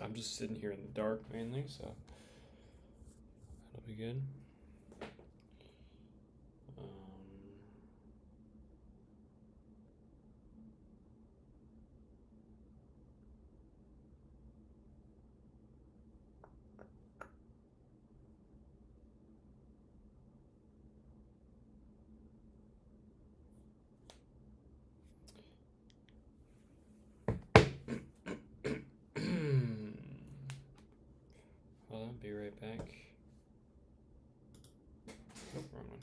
I'm just sitting here in the dark mainly, so that'll be good. I'll be right back. Oh, wrong one.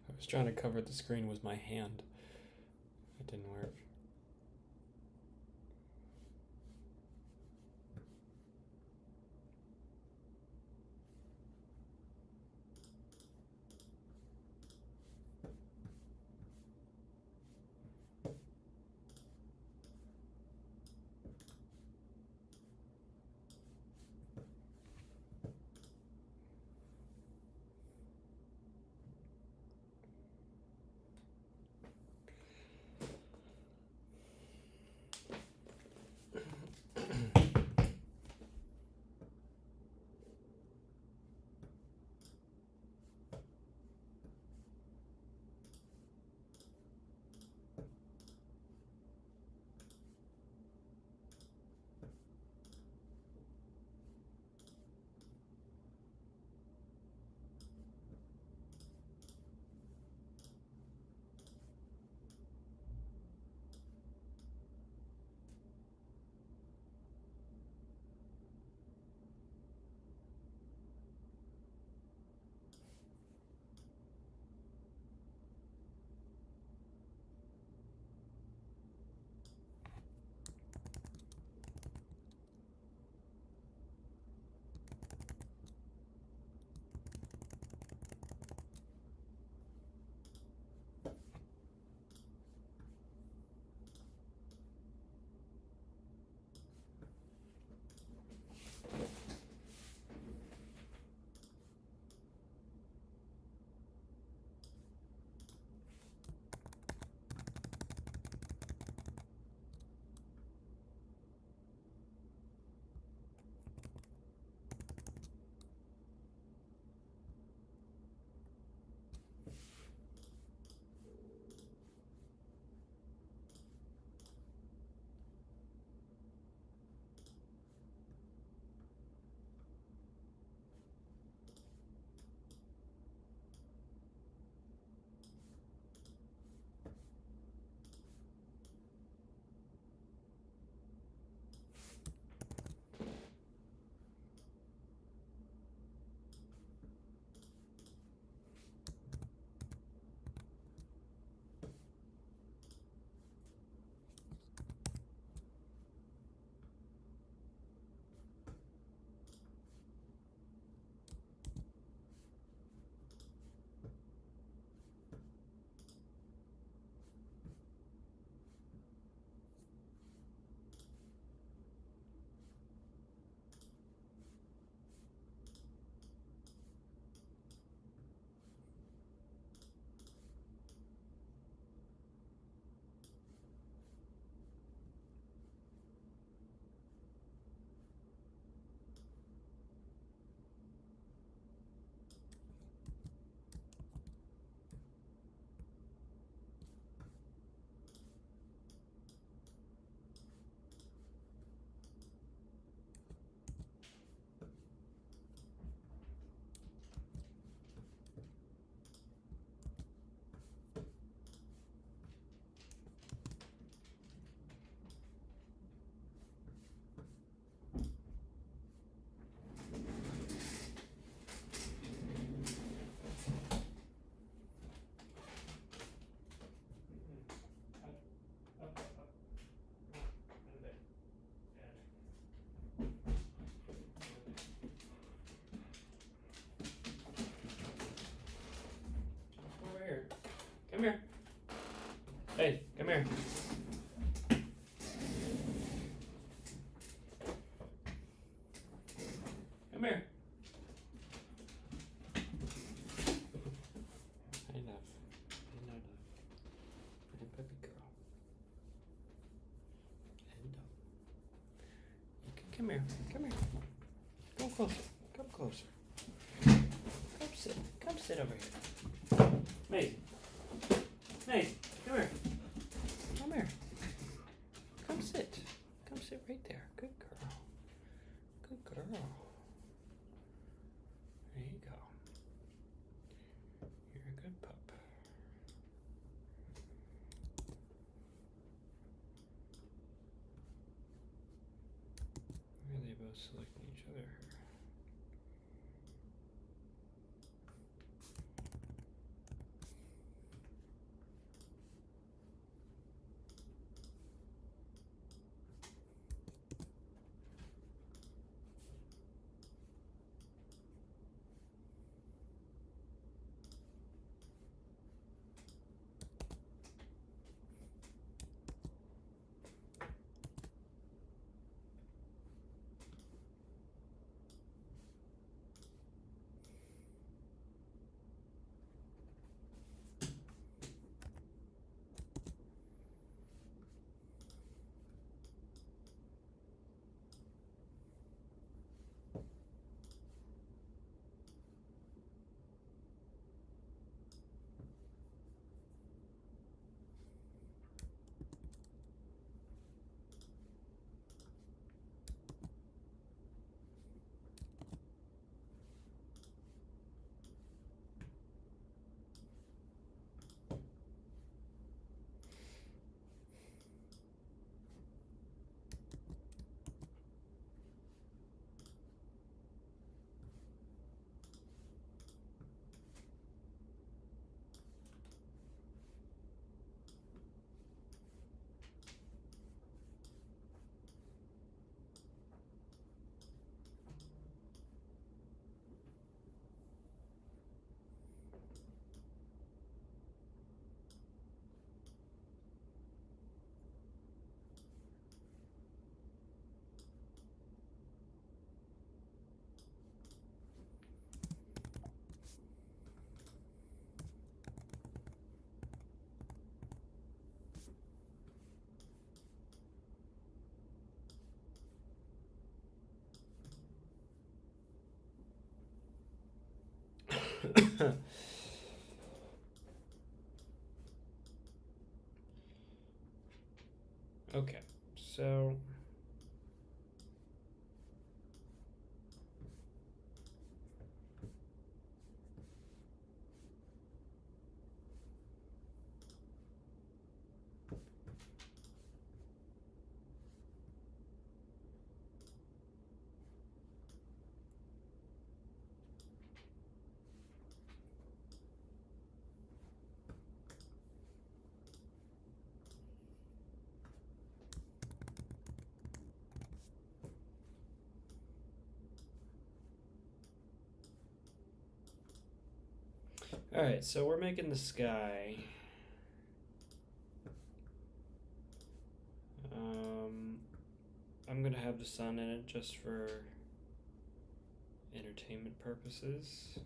I was trying to cover the screen with my hand. It didn't work. Come here. Hey, come here. Come here. Enough. Enough. And baby girl. Enough. Come here. Come here. Come closer. Come closer. Come sit. Come sit over here. Maisie. Maisie, come here. Come here. Come sit. Come sit right there. Good girl. Good girl. There you go. You're a good pup. Why are they both selecting each other? Okay, so all right, so we're making the sky. I'm gonna have the sun in it just for entertainment purposes.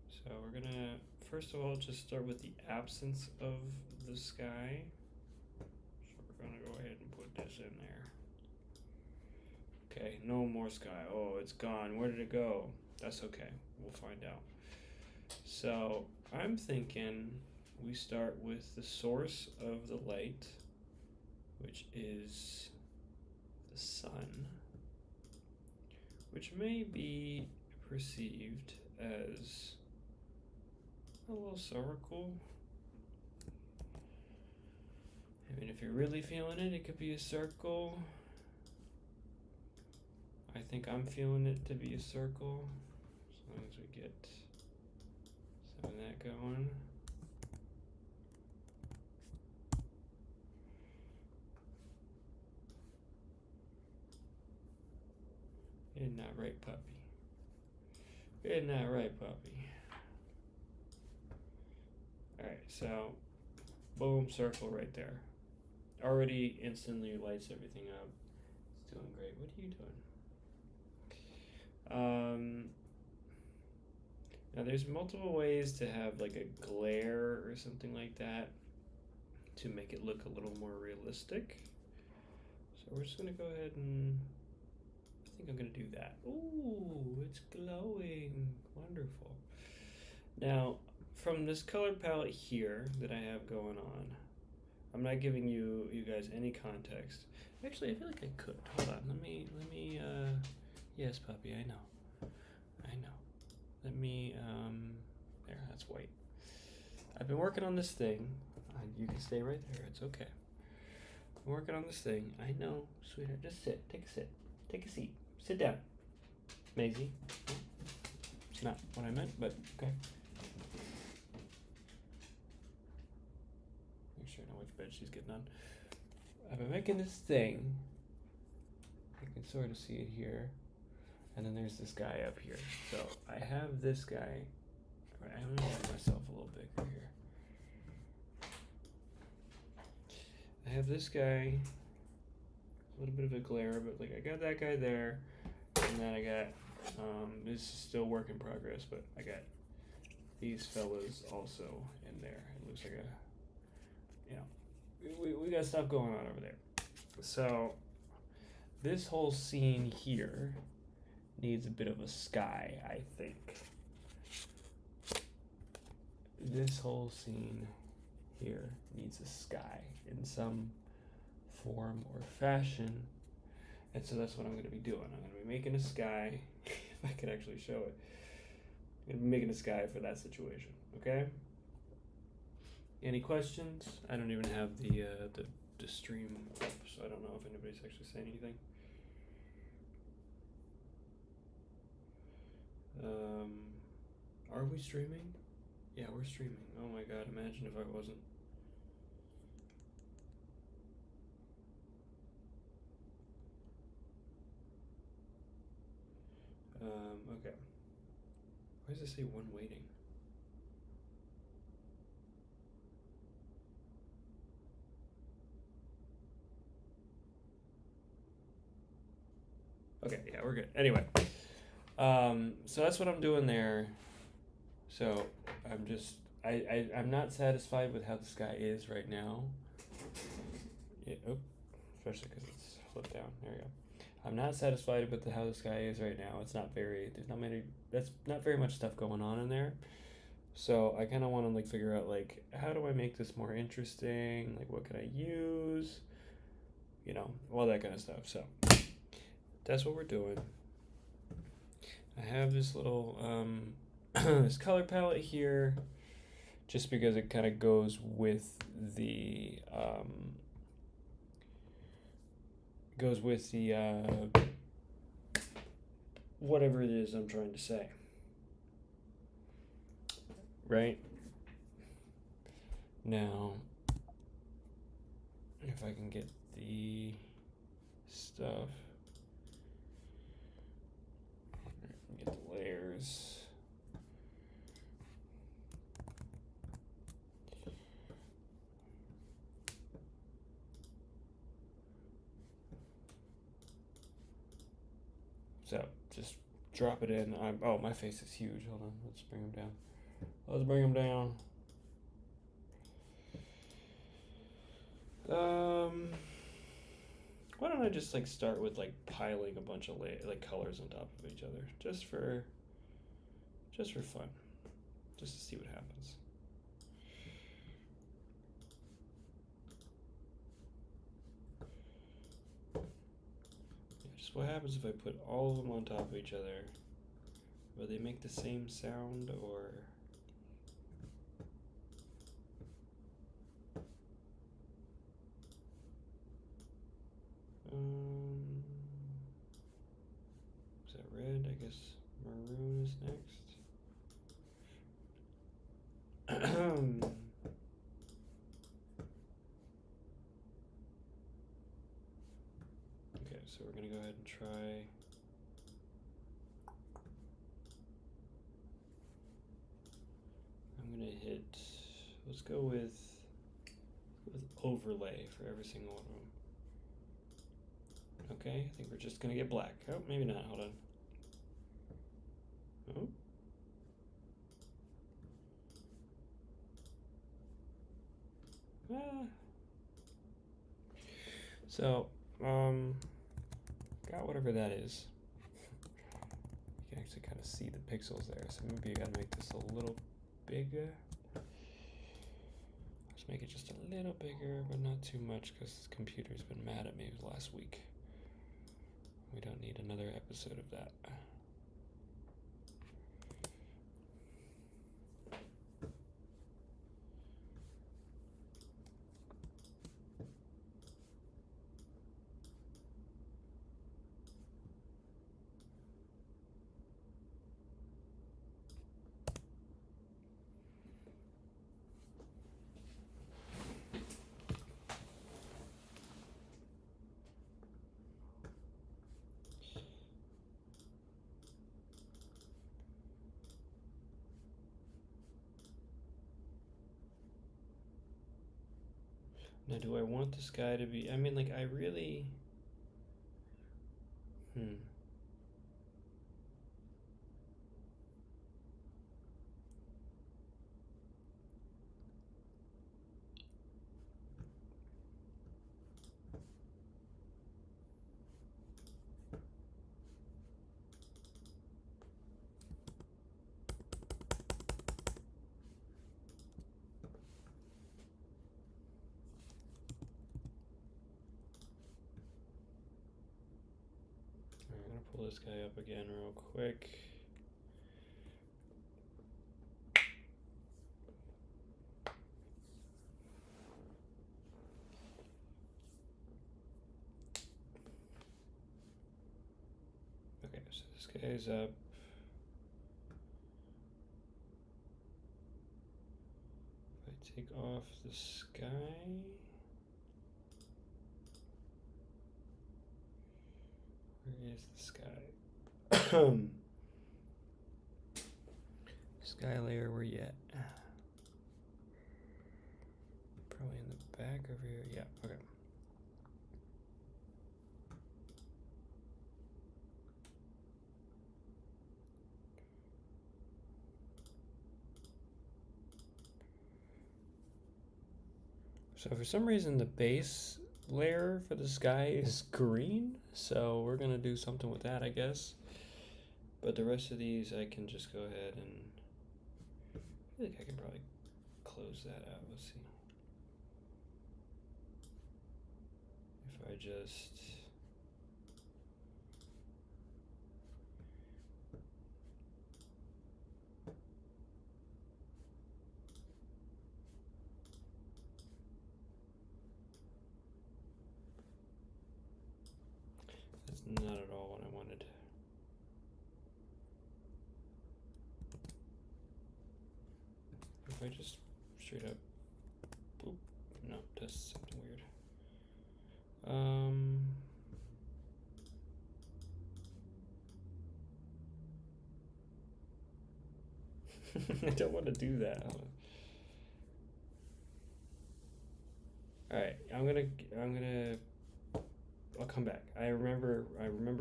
So we're gonna, first of all, just start with the absence of the sky. So we're gonna go ahead and put this in there. Okay, no more sky. Oh, it's gone. Where did it go? That's okay. We'll find out. So I'm thinking we start with the source of the light, which is the sun, which may be perceived as a little circle. I mean, if you're really feeling it, it could be a circle. I think I'm feeling it to be a circle, as long as we get some of that going. Isn't that right, puppy? Isn't that right, puppy? Alright, So, boom, circle right there. Already instantly lights everything up. It's doing great. What are you doing? Now there's multiple ways to have like a glare or something like that to make it look a little more realistic. So we're just gonna go ahead and I think I'm gonna do that. Ooh, it's glowing. Wonderful. Now, from this color palette here that I have going on, I'm not giving you guys any context. Actually, I feel like I could. Hold on. Let me yes, puppy, I know. Let me there, that's white. I've been working on this thing. You can stay right there. It's okay. I'm working on this thing. I know, sweetheart. Just sit. Take a sit. Take a seat. Sit down. Maisie. It's not what I meant, but okay. Make sure I know which bed she's getting on. I've been making this thing. You can sort of see it here. And then there's this guy up here. So I have this guy. I'm gonna make myself a little bigger here. I have this guy, a little bit of a glare, but like I got that guy there, and then I got, this is still work in progress, but I got these fellas also in there. It looks like we got stuff going on over there. So this whole scene here needs a bit of a sky, I think. This whole scene here needs a sky in some form or fashion, and so that's what I'm going to be doing. I'm going to be making a sky, if I could actually show it. I'm going to be making a sky for that situation, okay? Any questions? I don't even have the stream up, so I don't know if anybody's actually saying anything. Are we streaming? Yeah, we're streaming. Oh my god, imagine if I wasn't. Okay. Why does it say one waiting? Okay, yeah, we're good. Anyway, so that's what I'm doing there. So I'm not satisfied with how the sky is right now. Yeah, especially because it's flipped down. There we go. I'm not satisfied with how the sky is right now. It's not very. That's not very much stuff going on in there. So I kind of want to like figure out like how do I make this more interesting? Like what can I use? You know, all that kind of stuff. So that's what we're doing. I have this little this color palette here, just because it kind of goes with the whatever it is I'm trying to say. Right? Now, if I can get the stuff, get the layers. So just drop it in. Oh, my face is huge. Hold on. Let's bring him down. Let's bring him down. Why don't I just like start with like piling a bunch of colors on top of each other, just for fun, just to see what happens. Just what happens if I put all of them on top of each other? Will they make the same sound or? Is that red? I guess maroon is next. Okay, so we're gonna go ahead and try. I'm gonna hit let's go with overlay for every single one of them. Okay, I think we're just gonna get black. Oh, maybe not. Hold on. Oh. So, got whatever that is. You can actually kind of see the pixels there, so maybe you gotta make this a little bigger. Let's make it just a little bigger, but not too much, because the computer's been mad at me last week. We don't need another episode of that. Now, do I want this guy to be, I mean, like, I really, I'm gonna pull this guy up again real quick. Okay, so this guy's up. If I take off the sky, where is the sky? Sky layer, where you at? Probably in the back over here. Yeah, okay. So for some reason the base layer for the sky is green, so we're gonna do something with that, I guess. But the rest of these I can just go ahead and I think I can probably close that out. Let's see. If I just that's not at all what I wanted. If I just straight up boop, no, that's something weird. I don't want to do that. All right, I'll come back. I remember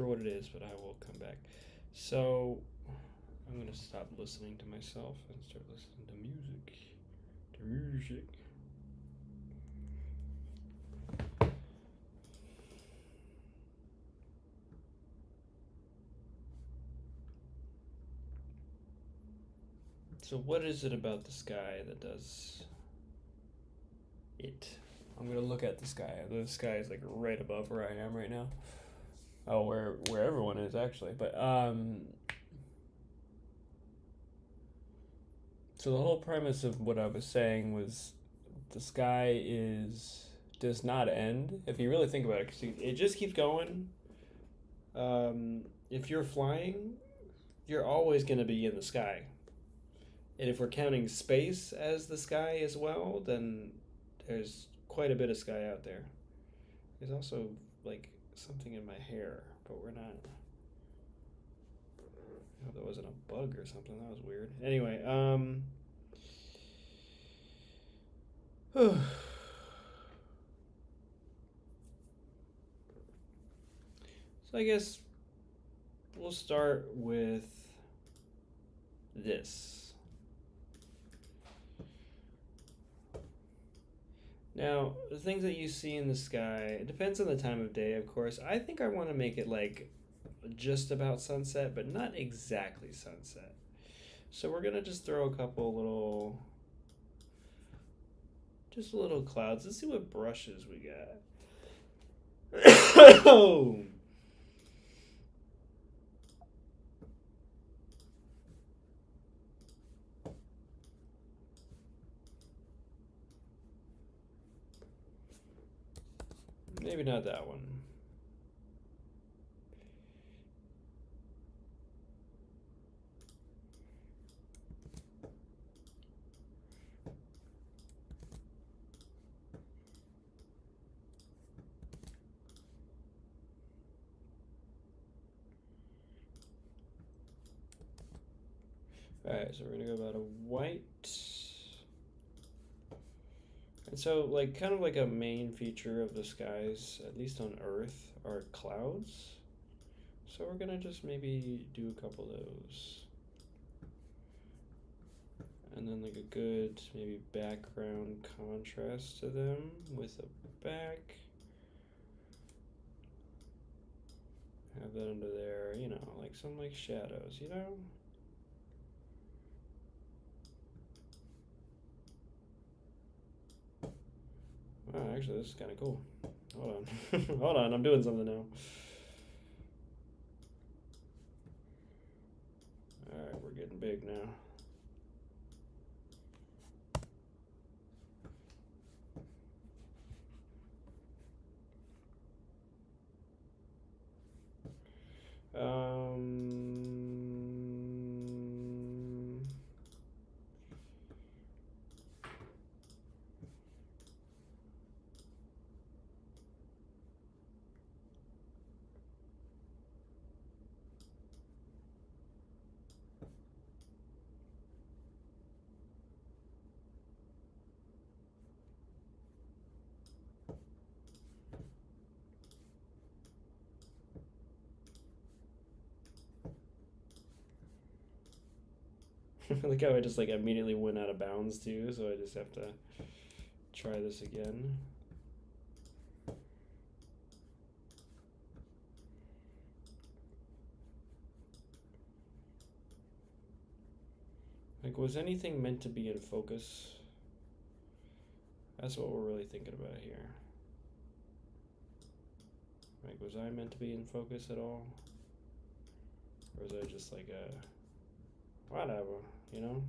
what it is, but I will come back. So I'm gonna stop listening to myself and start listening to music. So what is it about the sky that does it? I'm gonna look at the sky. The sky is like right above where I am right now. Oh, where everyone is actually. But so the whole premise of what I was saying was the sky does not end. If you really think about it, 'cause it just keeps going. If you're flying, you're always gonna be in the sky. And if we're counting space as the sky as well, then there's quite a bit of sky out there. There's also like something in my hair, but we're not. I hope that wasn't a bug or something. That was weird. Anyway, So I guess we'll start with this. Now, the things that you see in the sky, it depends on the time of day, of course. I think I want to make it like just about sunset, but not exactly sunset. So we're gonna just throw a couple little, just little clouds. Let's see what brushes we got. Oh. Maybe not that one. Alright, so we're gonna go about a white. And so, like, kind of like a main feature of the skies, at least on Earth, are clouds. So we're gonna just maybe do a couple of those. And then like a good maybe background contrast to them with a back. Have that under there, you know, like some like shadows, you know? Oh, actually, this is kind of cool. Hold on. Hold on, I'm doing something now. Alright, we're getting big now. Look how I just like immediately went out of bounds too, so I just have to try this again. Like, was anything meant to be in focus? That's what we're really thinking about here. Like, was I meant to be in focus at all? Or was I just like a whatever, you know?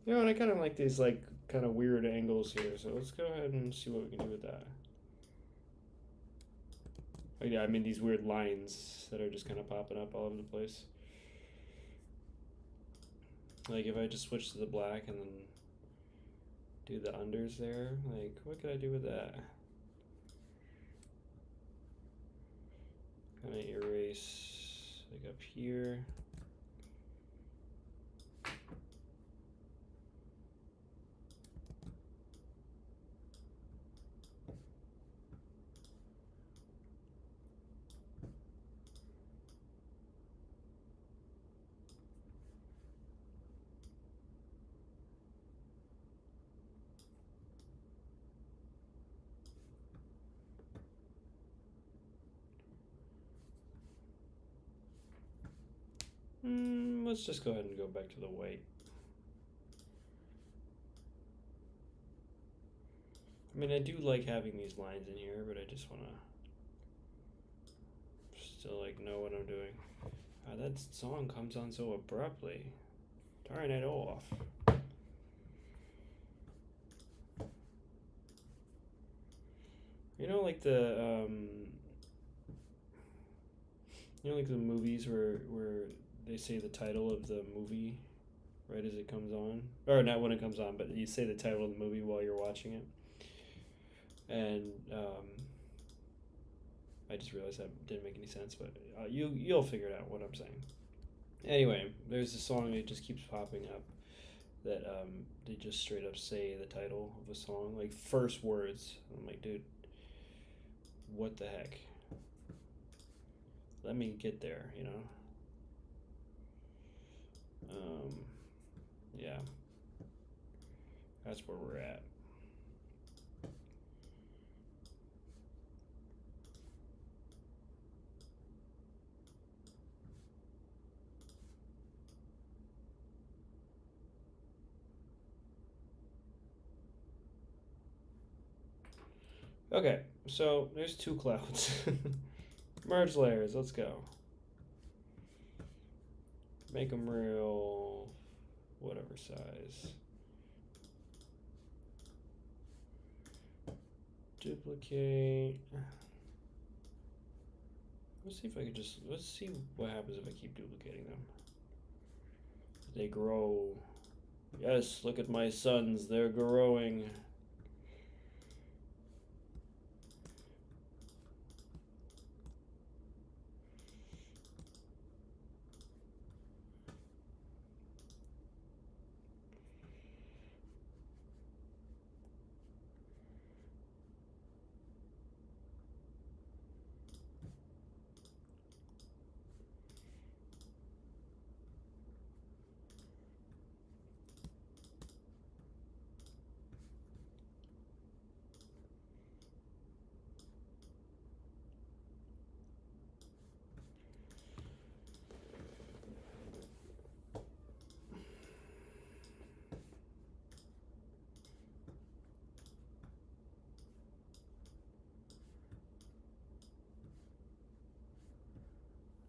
You know, and I kind of like these like kind of weird angles here, so let's go ahead and see what we can do with that. Oh, yeah, I mean these weird lines that are just kind of popping up all over the place. Like if I just switch to the black and then do the unders there, like what could I do with that? Kind of erase like up here. Let's just go ahead and go back to the white. I mean, I do like having these lines in here, but I just want to still like know what I'm doing. That song comes on so abruptly. Turn it off. You know, like the you know, like the movies where they say the title of the movie right as it comes on, or not when it comes on, but you say the title of the movie while you're watching it. And I just realized that didn't make any sense, but you'll figure it out what I'm saying. Anyway, there's a song that just keeps popping up that they just straight up say the title of a song, like first words. I'm like, dude, what the heck? Let me get there, you know? Yeah. That's where we're at. Okay, so there's two clouds. Merge layers, let's go. Make them real, whatever size. Duplicate. Let's see if I could just, let's see what happens if I keep duplicating them. They grow. Yes, look at my sons, they're growing.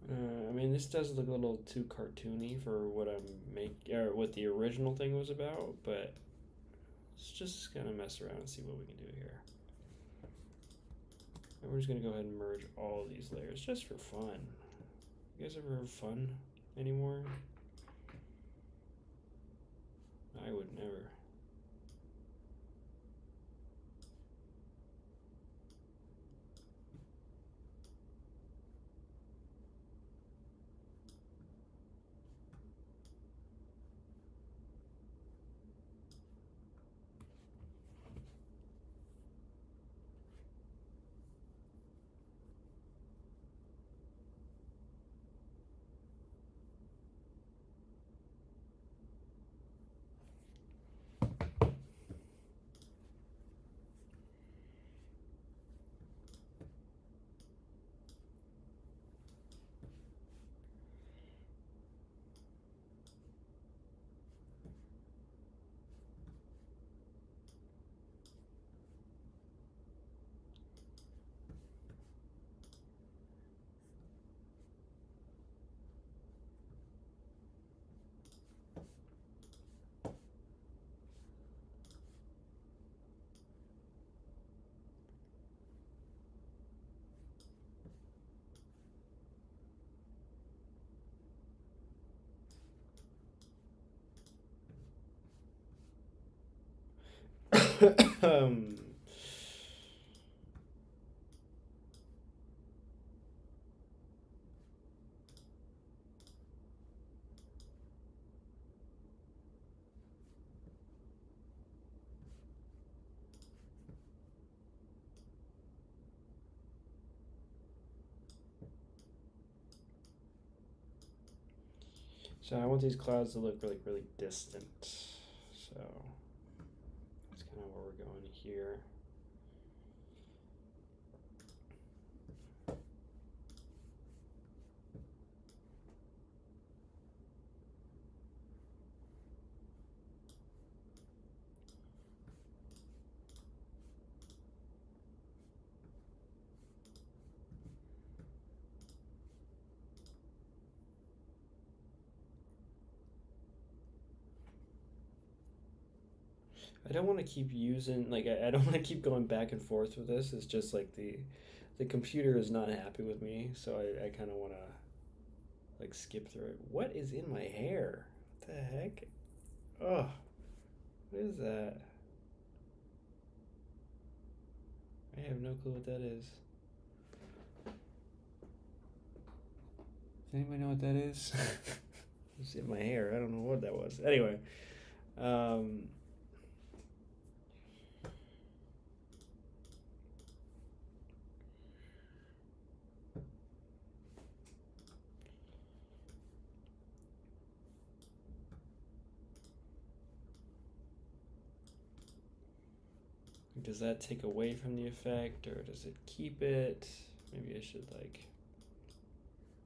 I mean, this does look a little too cartoony for what or what the original thing was about, but let's just kind of mess around and see what we can do here. And we're just gonna go ahead and merge all of these layers just for fun. You guys ever have fun anymore? I would never. So I want these clouds to look really, really distant. So that's kind of where we're going here. I don't want to keep using, like, I don't want to keep going back and forth with this. It's just like the computer is not happy with me, so I kind of want to like skip through it. What is in my hair? What the heck? Oh, what is that? I have no clue what that is. Does anybody know what that is? It's in my hair. I don't know what that was. Anyway, does that take away from the effect, or does it keep it? Maybe I should like.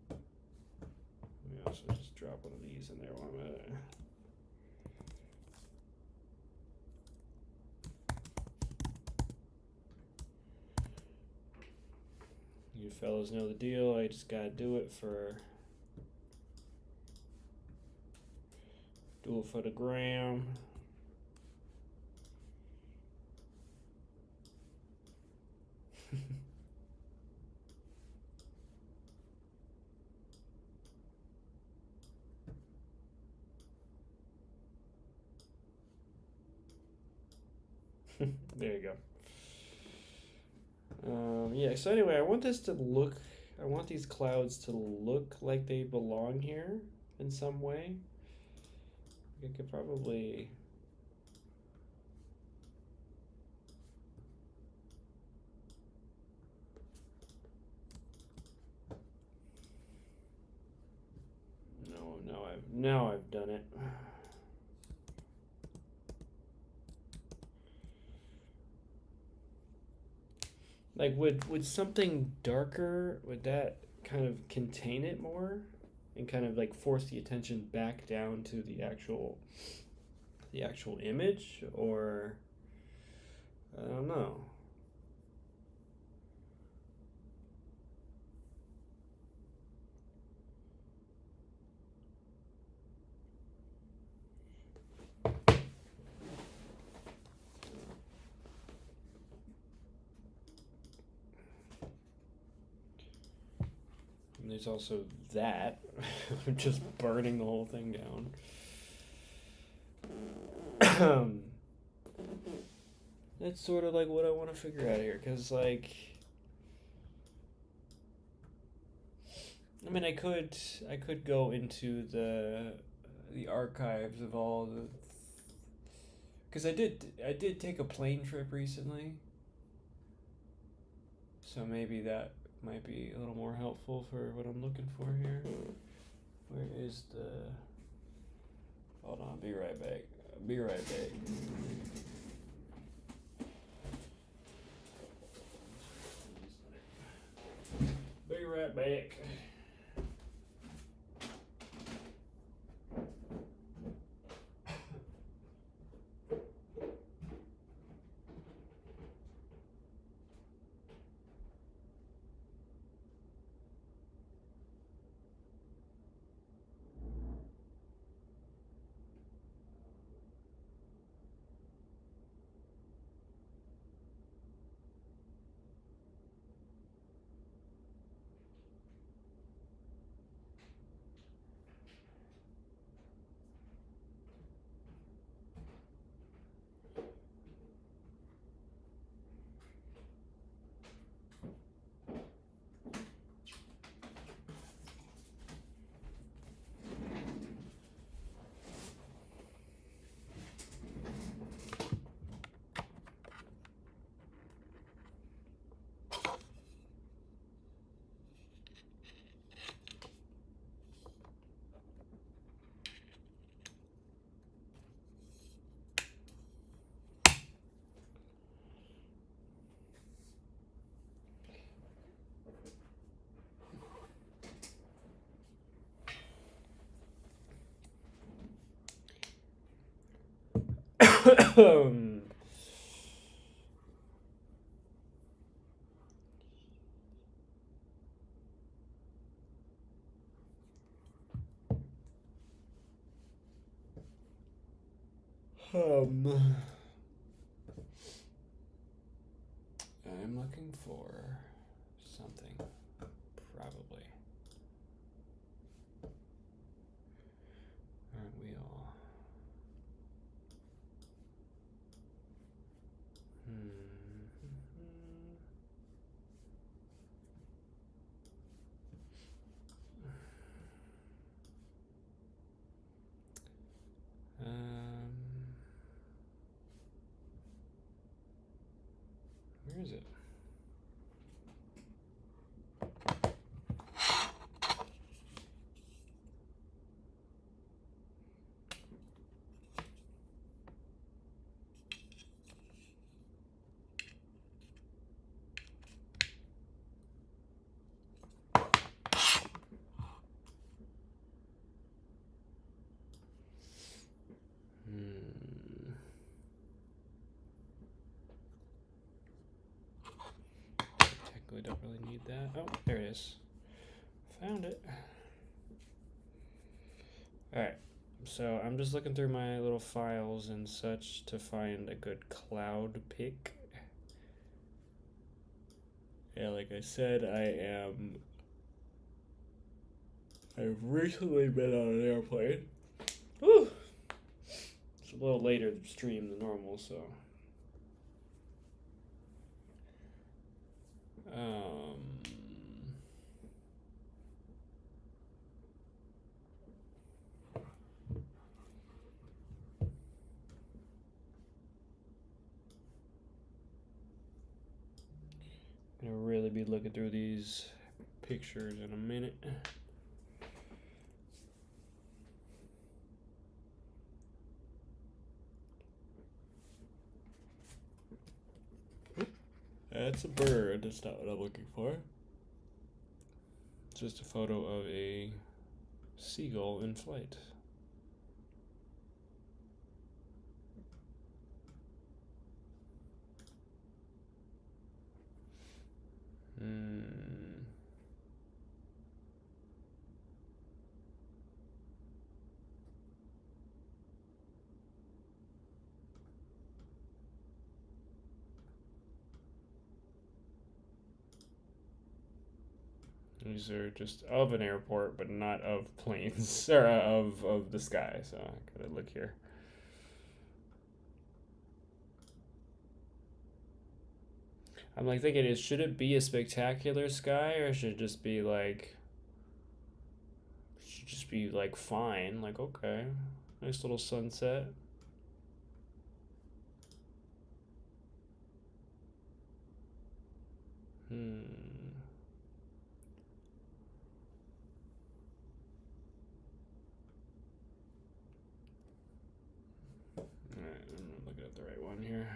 Maybe also just drop one of these in there while I'm at it. You fellas know the deal. I just gotta do it for the gram. There you go. Yeah, so anyway, I want this to look, I want these clouds to look like they belong here in some way. I could probably... Now I've done it. Like, would something darker, would that kind of contain it more and kind of like force the attention back down to the actual image? Or I don't know. And there's also that. Just burning the whole thing down. That's sort of like what I want to figure out here, because like, I mean, I could go into the archives of all the, because I did take a plane trip recently, so maybe that might be a little more helpful for what I'm looking for here. Where is the... Hold on, be right back. Be right back. Be right back. Um, I'm looking for something, probably. Aren't we all? Where is it? Technically don't really need that. Oh, there it is. Found it. Alright, so I'm just looking through my little files and such to find a good cloud pick. Yeah, like I said, I've recently been on an airplane. Woo! It's a little later stream than normal, so. I'm gonna really be looking through these pictures in a minute. That's a bird. That's not what I'm looking for. It's just a photo of a seagull in flight. These are just of an airport, but not of planes, or of the sky, so I gotta look here. I'm like thinking, should it be a spectacular sky, or should it just be like, fine, like, okay, nice little sunset. Alright, I'm looking at the right one here.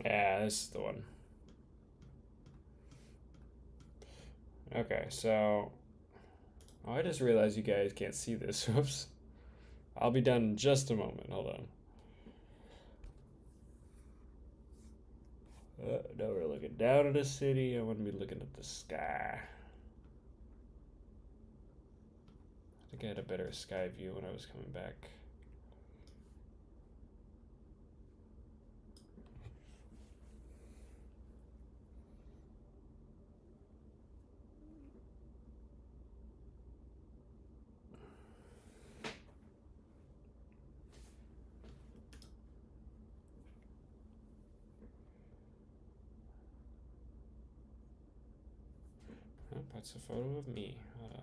Yeah, this is the one. Okay, so... Oh, I just realized you guys can't see this. Whoops. I'll be done in just a moment. Hold on. Now we're looking down at the city. I want to be looking at the sky. I think I had a better sky view when I was coming back. Oh, that's a photo of me. Hold on.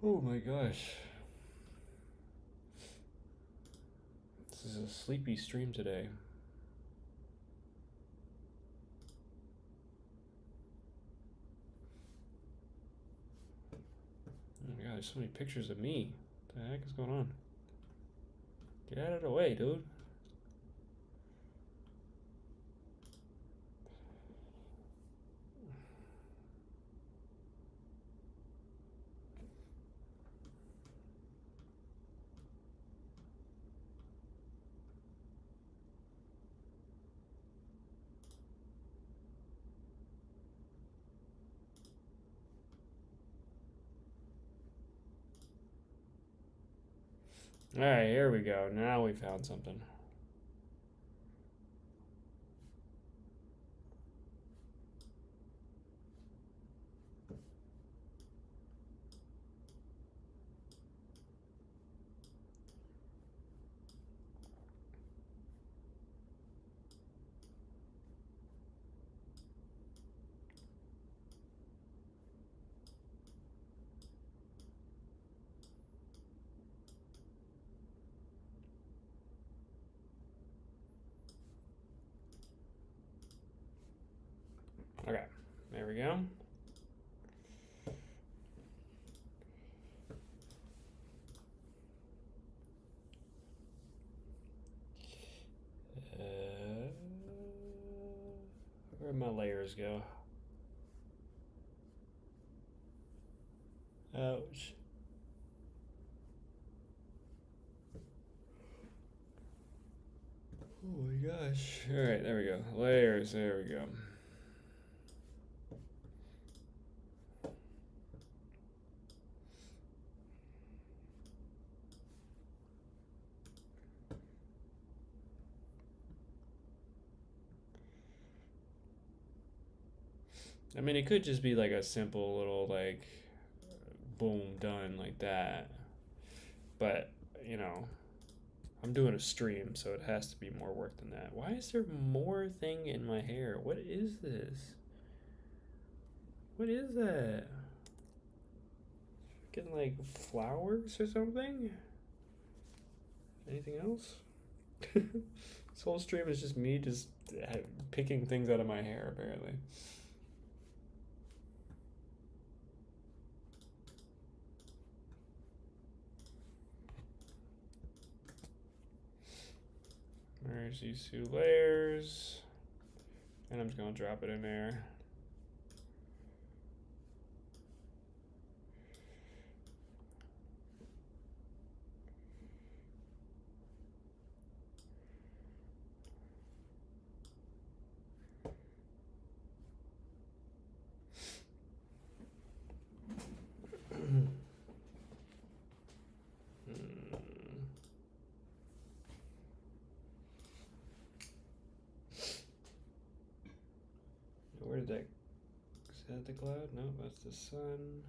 Oh my gosh. This is a sleepy stream today. there's so many pictures of me. What the heck is going on? Get out of the way, dude. All right, here we go. Now we found something. Okay, there we go. Where'd my layers go? Ouch. Oh my gosh. All right, there we go. Layers, there we go. I mean, it could just be like a simple little, like, boom, done like that. But, you know, I'm doing a stream, so it has to be more work than that. Why is there more thing in my hair? What is this? What is that? Getting like flowers or something? Anything else? This whole stream is just me just picking things out of my hair, apparently. There's these two layers. And I'm just gonna drop it in there. Where did that? Is that the cloud? No, that's the sun.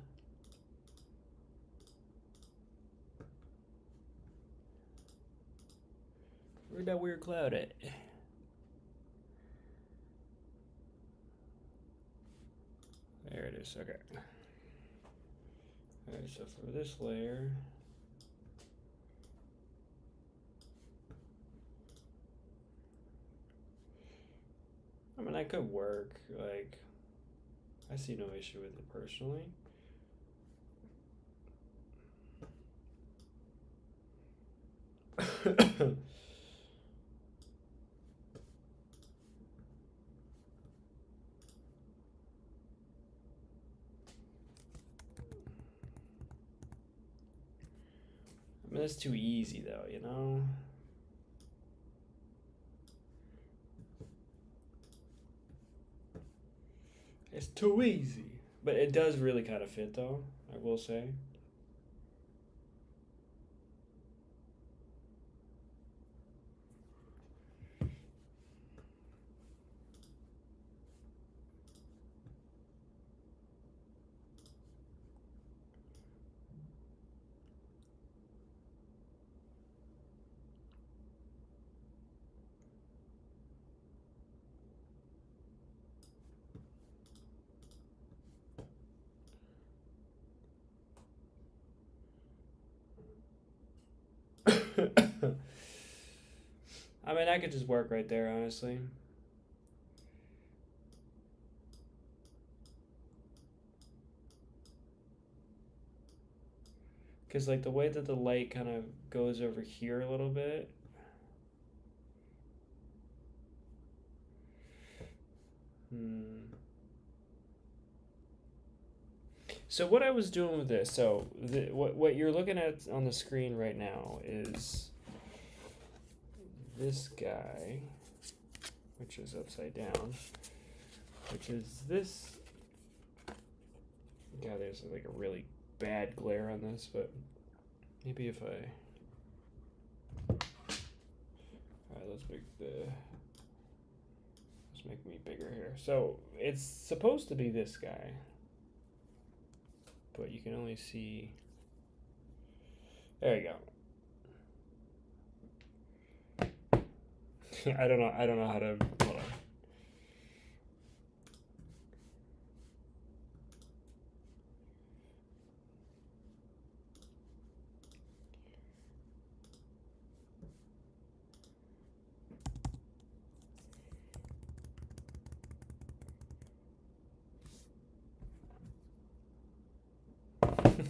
Where'd that weird cloud at? There it is. Okay. Alright, so for this layer, I mean, that could work. Like, I see no issue with it personally. I mean, that's too easy, though, you know? It's too easy. But it does really kind of fit, though, I will say. I mean, I could just work right there, honestly. Because like the way that the light kind of goes over here a little bit. So what I was doing with this, so what you're looking at on the screen right now is this guy, which is upside down, which is this. God, there's like a really bad glare on this, but maybe if I. All right, let's make me bigger here. So it's supposed to be this guy, but you can only see. There you go. I don't know how to. Hold on.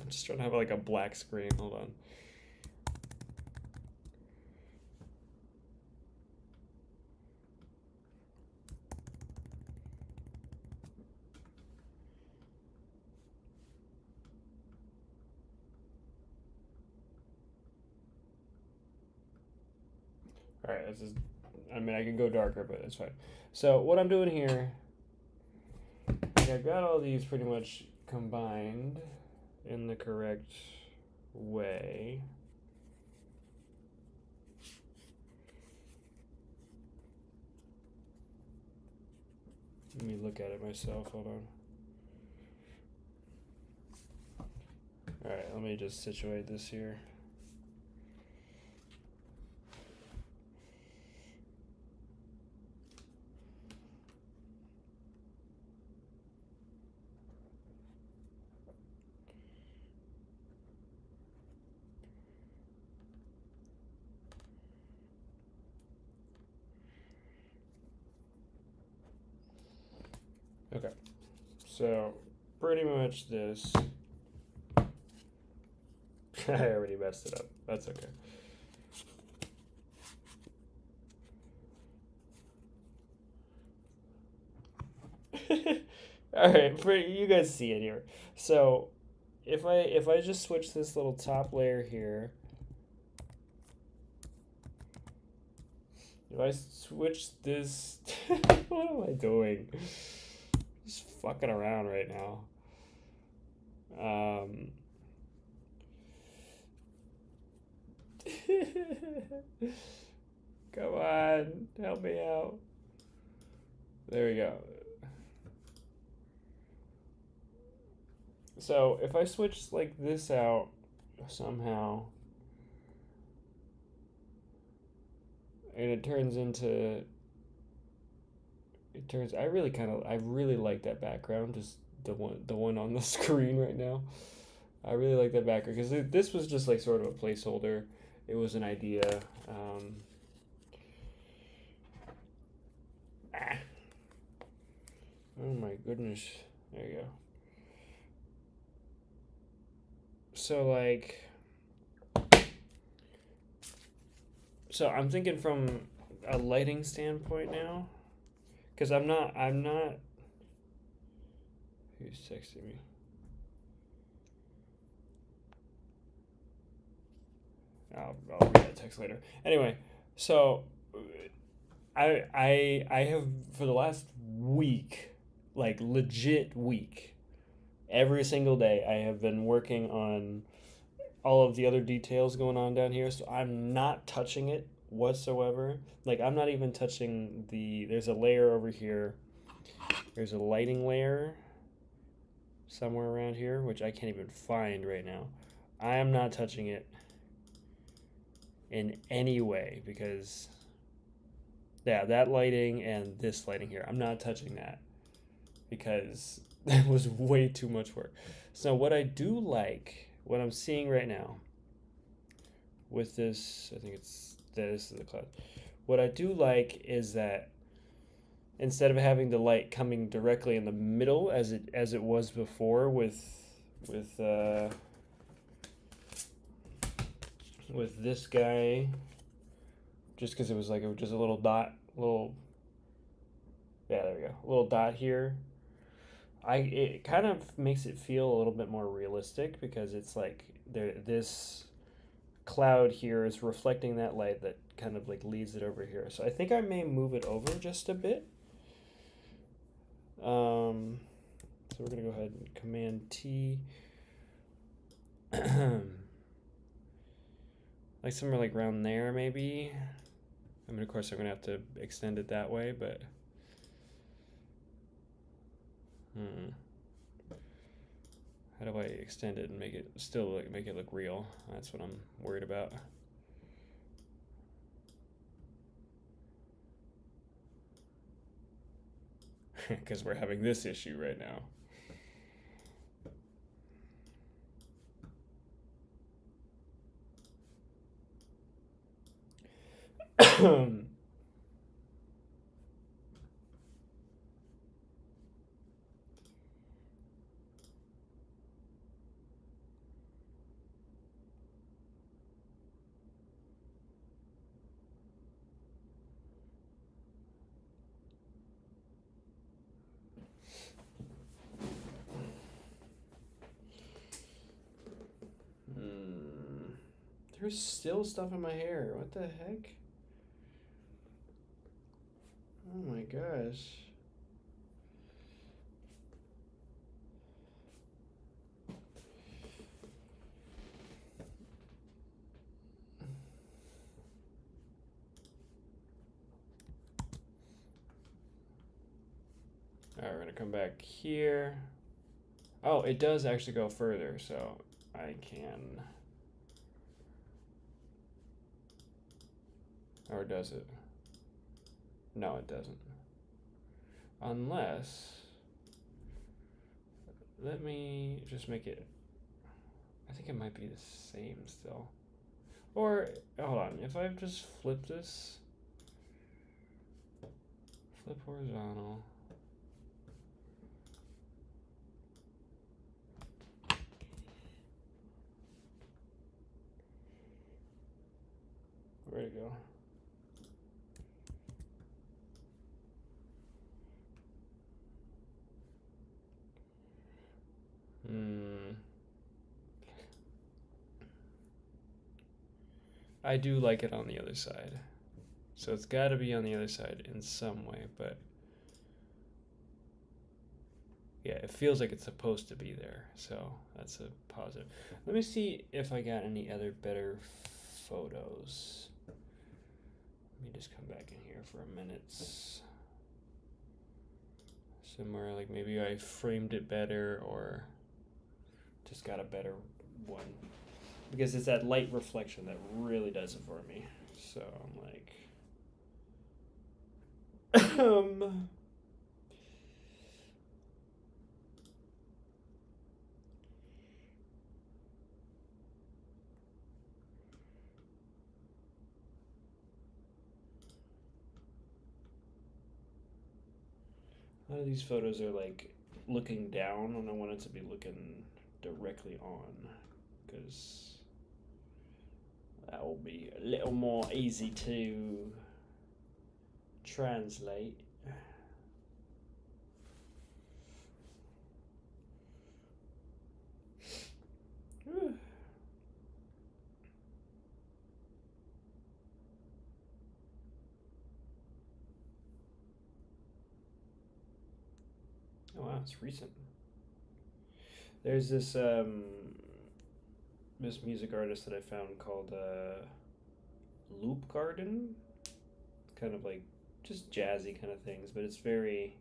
Just trying to have like a black screen. Hold on. All right, this is. I mean, I can go darker, but it's fine. So what I'm doing here, I've got all these pretty much combined in the correct way. Let me look at it myself. Hold on. All right, let me just situate this here. Okay, so pretty much this. I already messed it up. That's okay. All right, you guys see it here. So if I just switch this little top layer here, if I switch this, what am I doing? Just fucking around right now. Come on, help me out. There we go. So if I switch like this out somehow, and it turns into, I really like that background, just the one on the screen right now. I really like that background because this was just like sort of a placeholder. It was an idea. Oh my goodness. There you go. So like, I'm thinking from a lighting standpoint now, because I'm not. Who's texting me? I'll read that text later. Anyway, so I have for the last week, like legit week, every single day I have been working on all of the other details going on down here, so I'm not touching it whatsoever. Like I'm not even touching there's a layer over here. There's a lighting layer somewhere around here, which I can't even find right now. I am not touching it in any way because that lighting and this lighting here, I'm not touching that because that was way too much work. So what I do like, what I'm seeing right now with this, I think this is the cloud. What I do like is that instead of having the light coming directly in the middle as it was before with with this guy, just because it was like just a little dot, yeah, there we go, little dot here. It kind of makes it feel a little bit more realistic because it's like this cloud here is reflecting that light that kind of like leads it over here. So I think I may move it over just a bit. So we're gonna go ahead and Command T. Like somewhere like around there maybe. I mean, of course I'm gonna have to extend it that way, but how do I extend it and make it still like make it look real? That's what I'm worried about. Because we're having this issue right now. There's still stuff in my hair. What the heck? Oh my gosh. Alright, we're gonna come back here. Oh, it does actually go further, so I can. Or does it? No, it doesn't. Unless, let me just make it, I think it might be the same still. Or, hold on, if I just flip this, flip horizontal. Where'd it go? I do like it on the other side. So it's got to be on the other side in some way, but yeah, it feels like it's supposed to be there. So that's a positive. Let me see if I got any other better photos. Let me just come back in here for a minute. Somewhere like maybe I framed it better or just got a better one. Because it's that light reflection that really does it for me. So I'm like, a lot of these photos are like looking down, and I want it to be looking directly on, because that will be a little more easy to translate. Oh wow, it's recent. There's this this music artist that I found called Loop Garden. It's kind of like just jazzy kind of things, but it's very.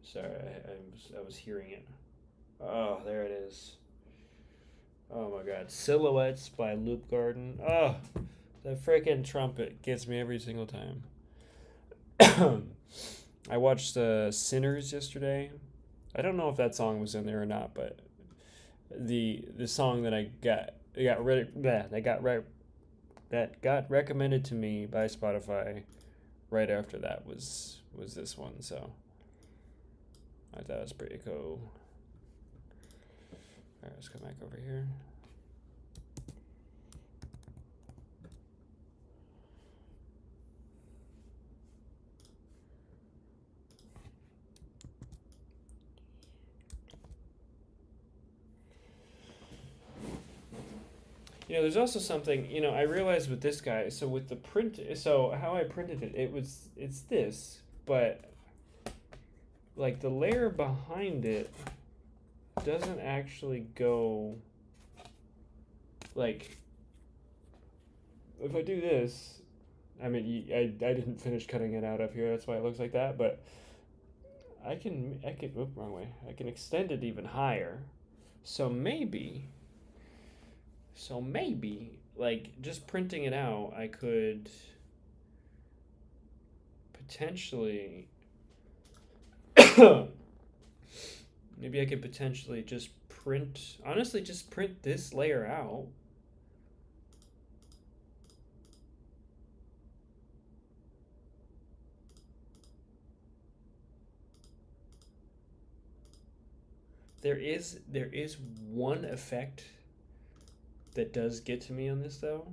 Sorry, I was hearing it. Oh, there it is. Oh my God, Silhouettes by Loop Garden. Oh, the freaking trumpet gets me every single time. I watched Sinners yesterday. I don't know if that song was in there or not, but the song that got recommended to me by Spotify right after that was this one. So I thought it was pretty cool. All right, let's come back over here. You know, there's also something, you know, I realized with this guy, so with the print, so how I printed it, it's this, but like the layer behind it doesn't actually go, like, if I do this, I mean, I didn't finish cutting it out up here, that's why it looks like that, but I can, oop, wrong way, I can extend it even higher, so maybe, like, just printing it out, I could potentially, maybe I could potentially just print, honestly, just print this layer out. There is one effect that does get to me on this though.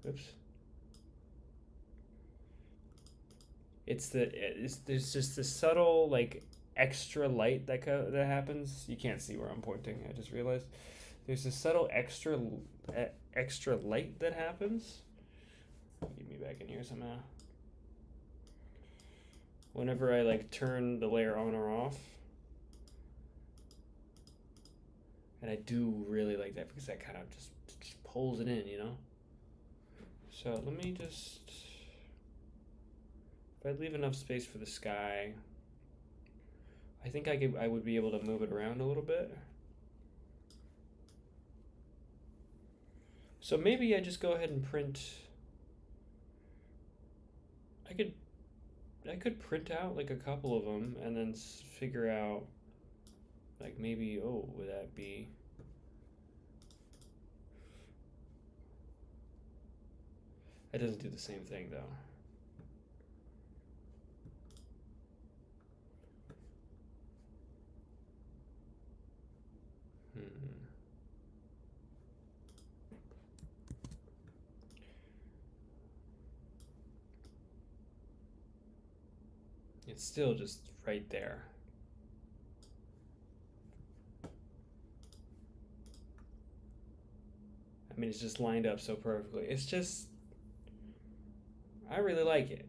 Oops. There's just this subtle like extra light that happens. You can't see where I'm pointing. I just realized there's this subtle extra light that happens. Get me back in here somehow. Whenever I like turn the layer on or off. And I do really like that because that kind of just pulls it in, you know? So let me just, if I leave enough space for the sky, I think I would be able to move it around a little bit. So maybe I just go ahead and print, I could print out like a couple of them and then figure out like maybe, oh, would that be, that doesn't do the same thing though. It's still just right there. I mean, it's just lined up so perfectly. It's just, I really like it.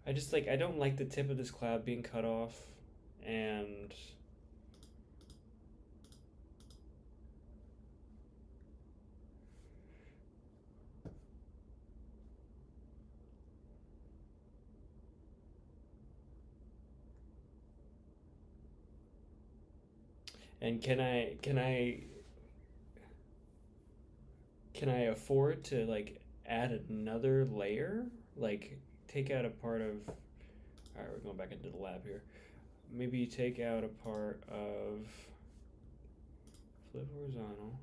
I just like, I don't like the tip of this cloud being cut off, and can I afford to like add another layer? Like take out a part of, all right, we're going back into the lab here. Maybe take out a part of, flip horizontal.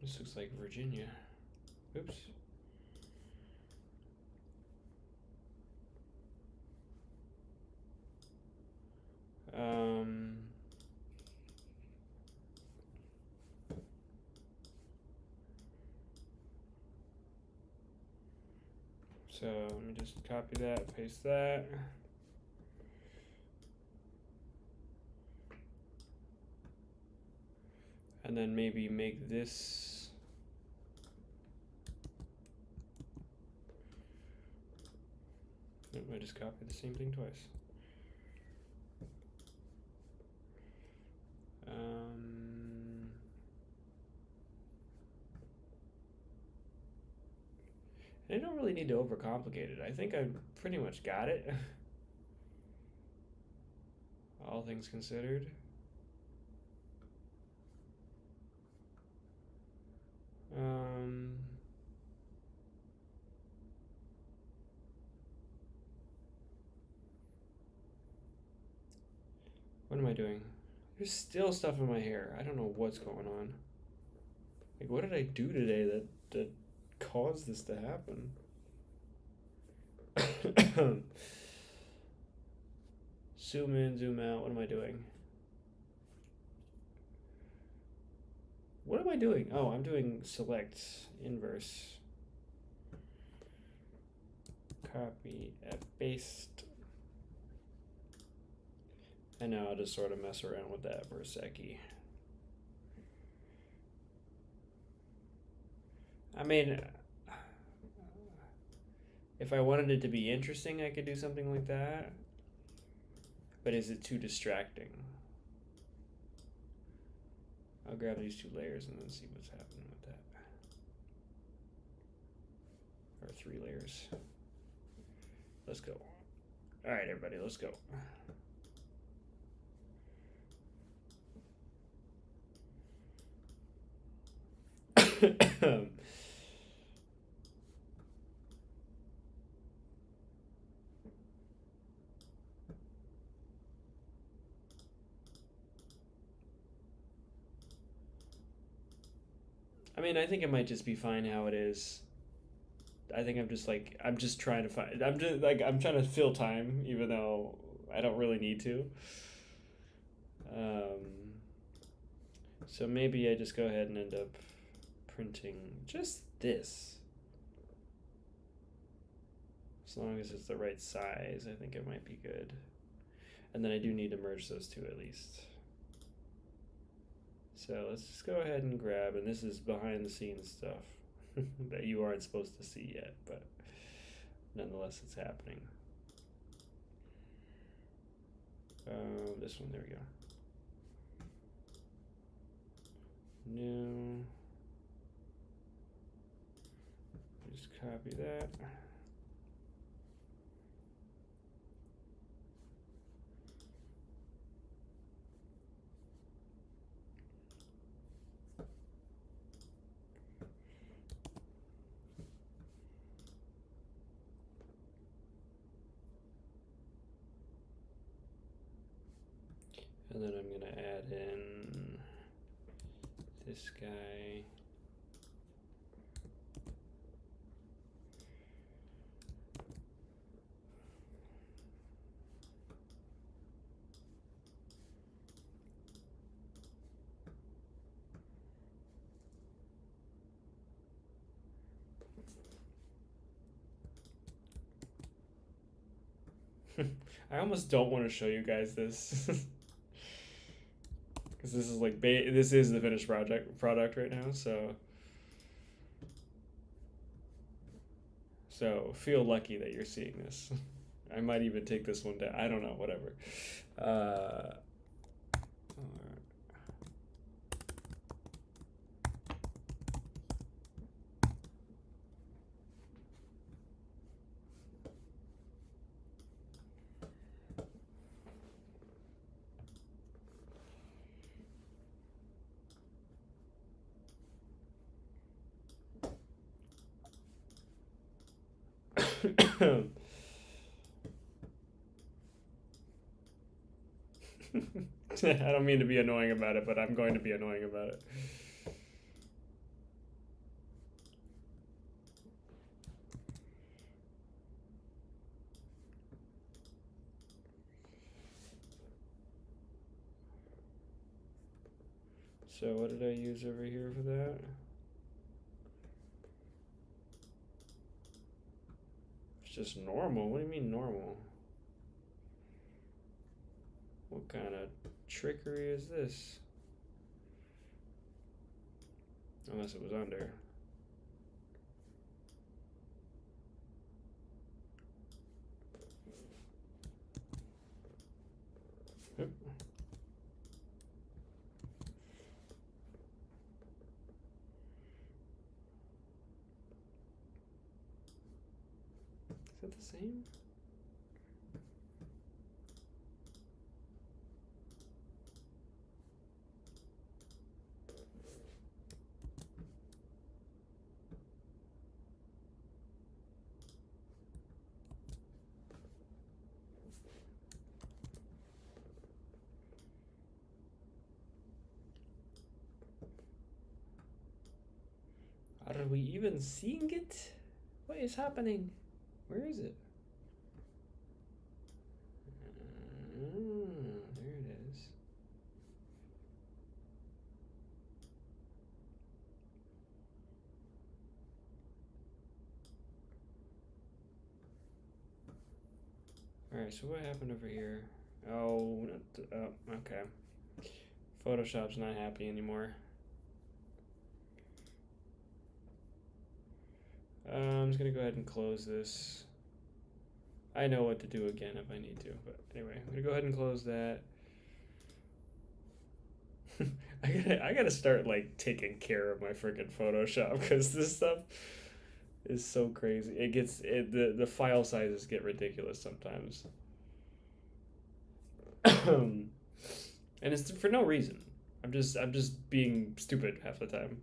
This looks like Virginia. Oops. So let me just copy that, paste that. And then maybe make this, nope, I just copied the same thing twice. I don't really need to overcomplicate it. I think I pretty much got it. All things considered. What am I doing? There's still stuff in my hair. I don't know what's going on. Like, what did I do today that caused this to happen? Zoom in, zoom out. What am I doing? What am I doing? Oh, I'm doing select, inverse. Copy, paste. And now I'll just sort of mess around with that for a seckie. I mean, if I wanted it to be interesting, I could do something like that. But is it too distracting? I'll grab these 2 layers and then see what's happening with that. Or 3 layers. Let's go. All right, everybody, let's go. I mean, I think it might just be fine how it is. I think I'm just trying to find, I'm trying to fill time, even though I don't really need to. So maybe I just go ahead and end up printing just this. As long as it's the right size, I think it might be good. And then I do need to merge those 2 at least. So let's just go ahead and grab, and this is behind the scenes stuff that you aren't supposed to see yet, but nonetheless it's happening. This one, there we go. New. Just copy that. And then I'm gonna add in this guy. I almost don't want to show you guys this. Because this is like this is the finished product right now, so feel lucky that you're seeing this. I might even take this one down. I don't know, whatever. I don't mean to be annoying about it, but I'm going to be annoying about it. So what did I use over here for that? It's just normal. What do you mean normal? What kind of trickery is this? Unless it was under. Yep. Is that the same? Are we even seeing it? What is happening? Where is it? There it is. Alright, so what happened over here? Oh, okay. Photoshop's not happy anymore. I'm just gonna go ahead and close this. I know what to do again if I need to, but anyway, I'm gonna go ahead and close that. I gotta start like taking care of my freaking Photoshop because this stuff is so crazy. It gets the file sizes get ridiculous sometimes, and it's for no reason. I'm just being stupid half the time.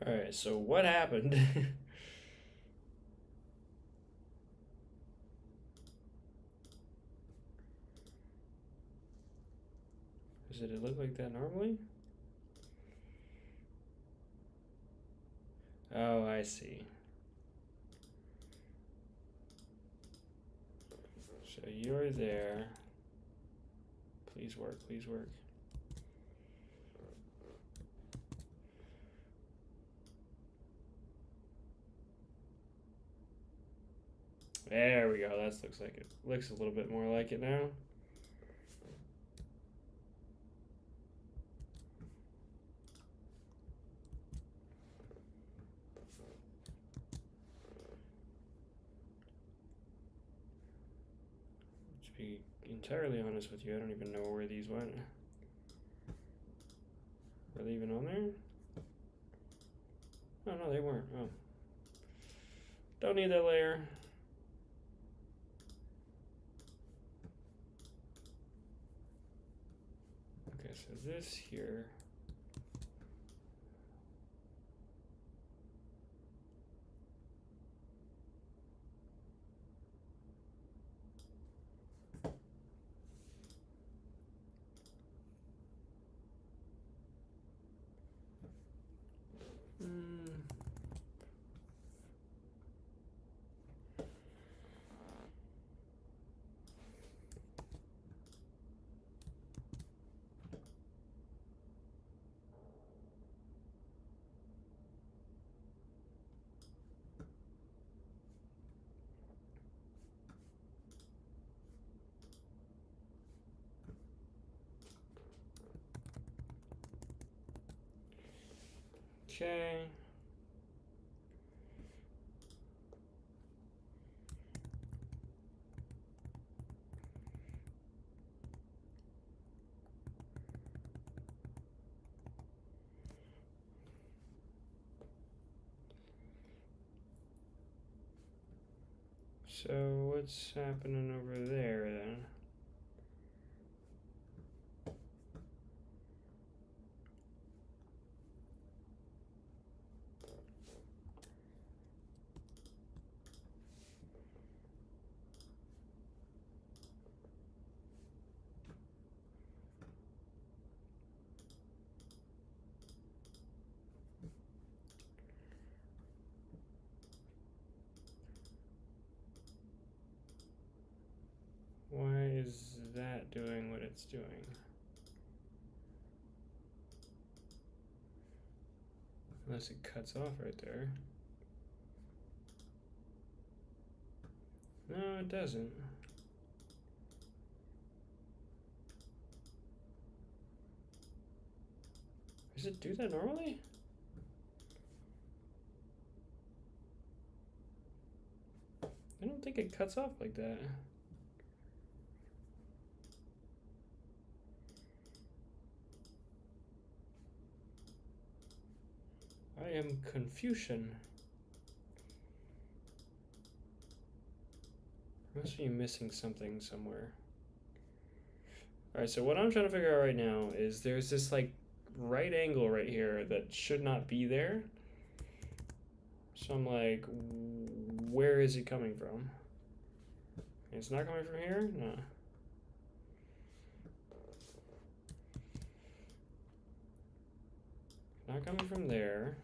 All right, so what happened? Did it look like that normally? Oh, I see. So you're there. Please work, please work. There we go. That looks like it. Looks a little bit more like it now. To be entirely honest with you, I don't even know where these went. Were they even on there? Oh, no, they weren't. Oh. Don't need that layer. Okay, so this here. Okay. So what's happening over there then? Why is that doing what it's doing? Unless it cuts off right there. No, it doesn't. Does it do that normally? I don't think it cuts off like that. I am Confucian. Must be missing something somewhere. Alright, so what I'm trying to figure out right now is there's this like right angle right here that should not be there. So I'm like, where is it coming from? It's not coming from here? No. Not coming from there.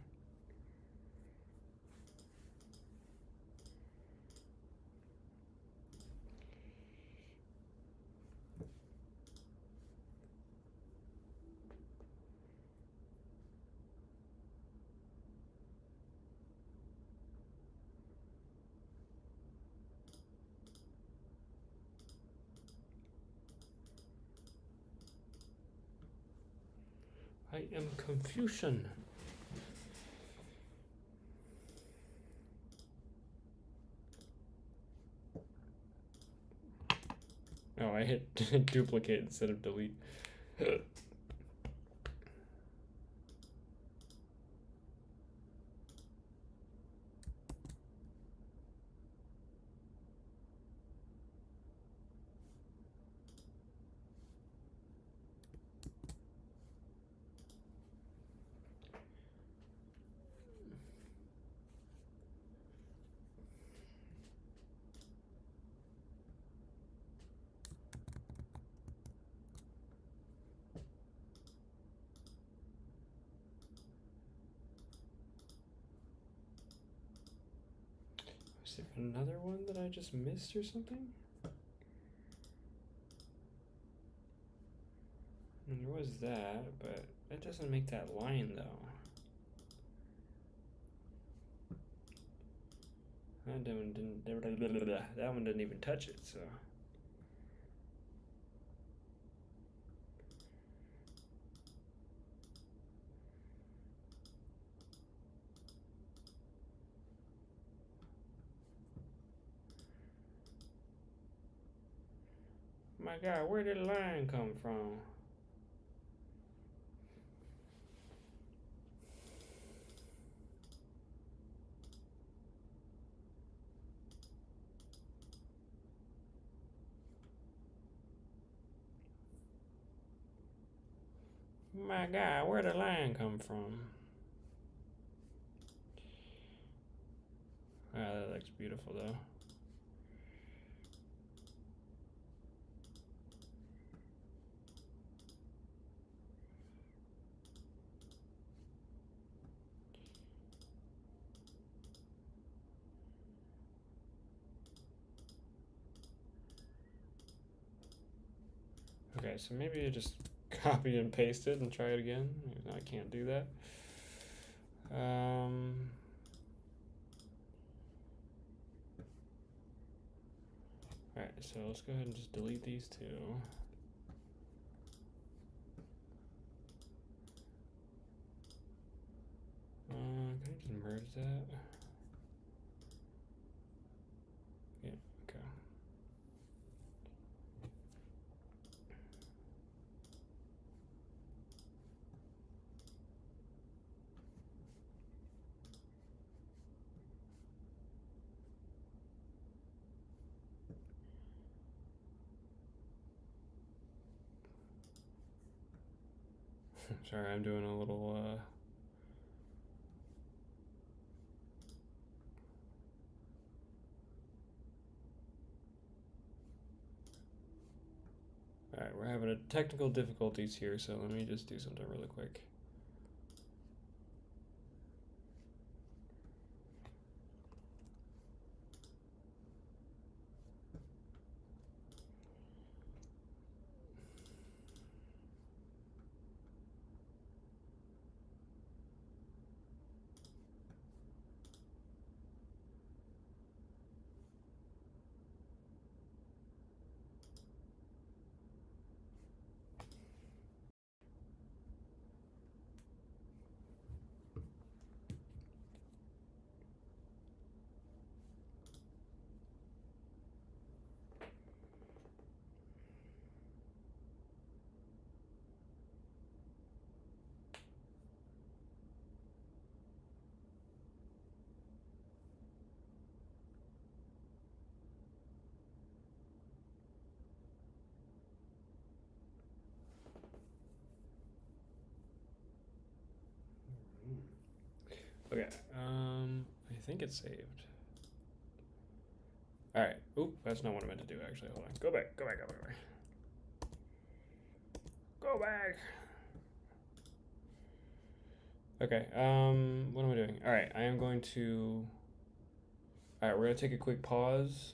I am Confucian. Oh, I hit duplicate instead of delete. Is there another one that I just missed or something? And there was that, but that doesn't make that line though. That one didn't even touch it, so. My God, where did the line come from? My God, where did the line come from? Ah, that looks beautiful though. Okay, so maybe I just copy and paste it and try it again. I can't do that. Alright, so let's go ahead and just delete these two. Can I just merge that? Yeah, okay. Sorry, I'm doing a little. Alright, we're having technical difficulties here, so let me just do something really quick. Okay, I think it's saved. Alright, oop, that's not what I meant to do actually, hold on. Go back, go back, go back, go back. Go back! Okay, what am I doing? Alright, I am going to... Alright, we're gonna take a quick pause.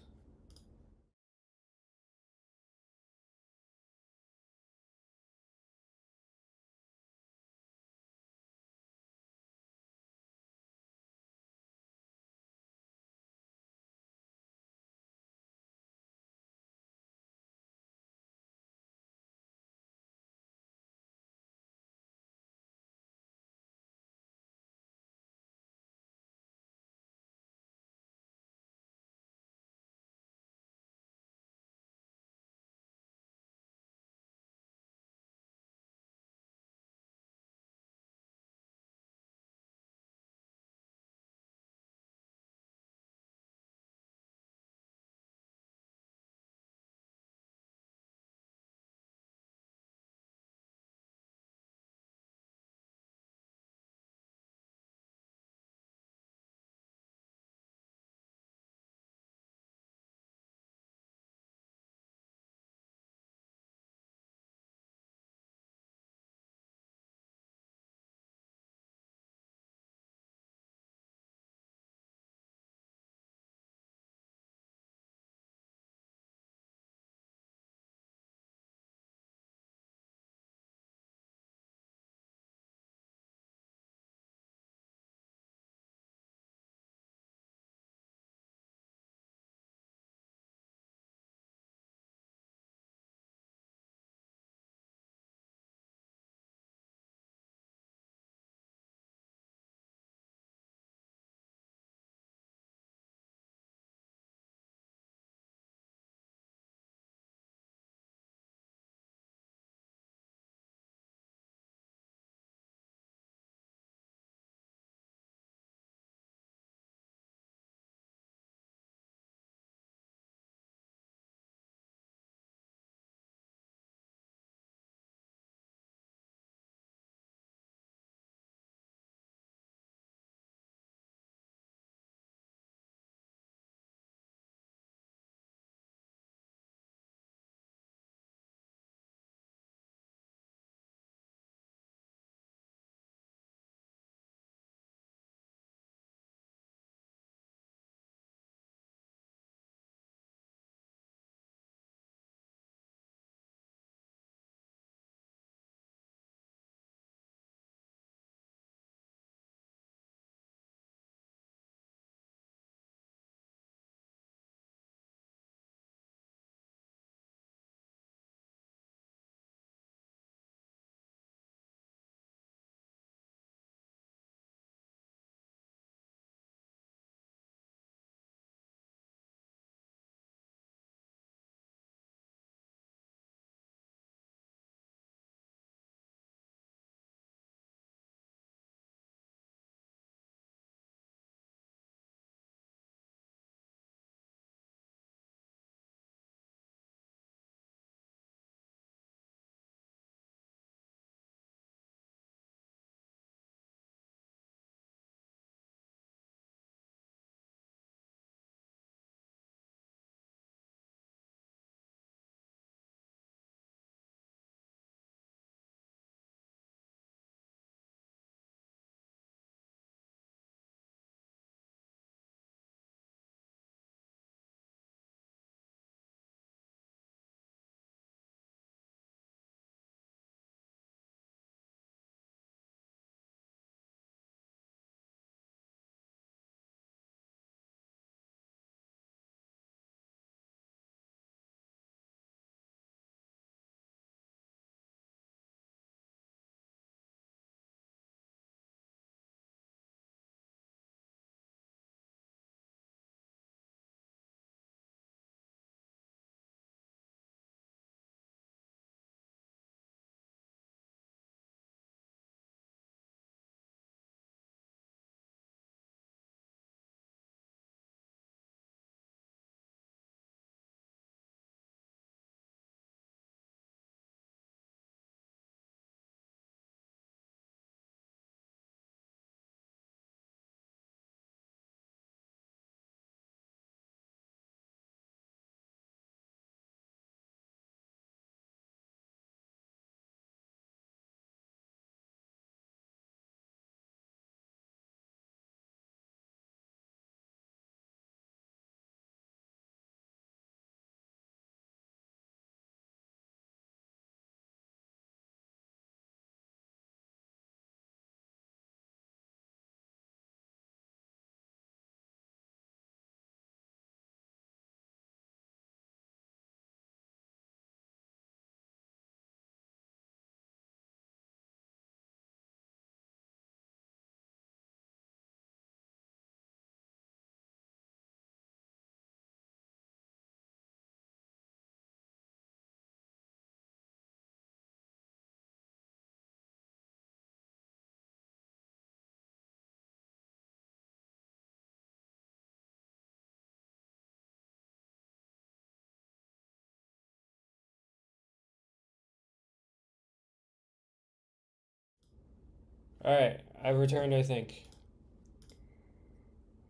Alright, I've returned, I think.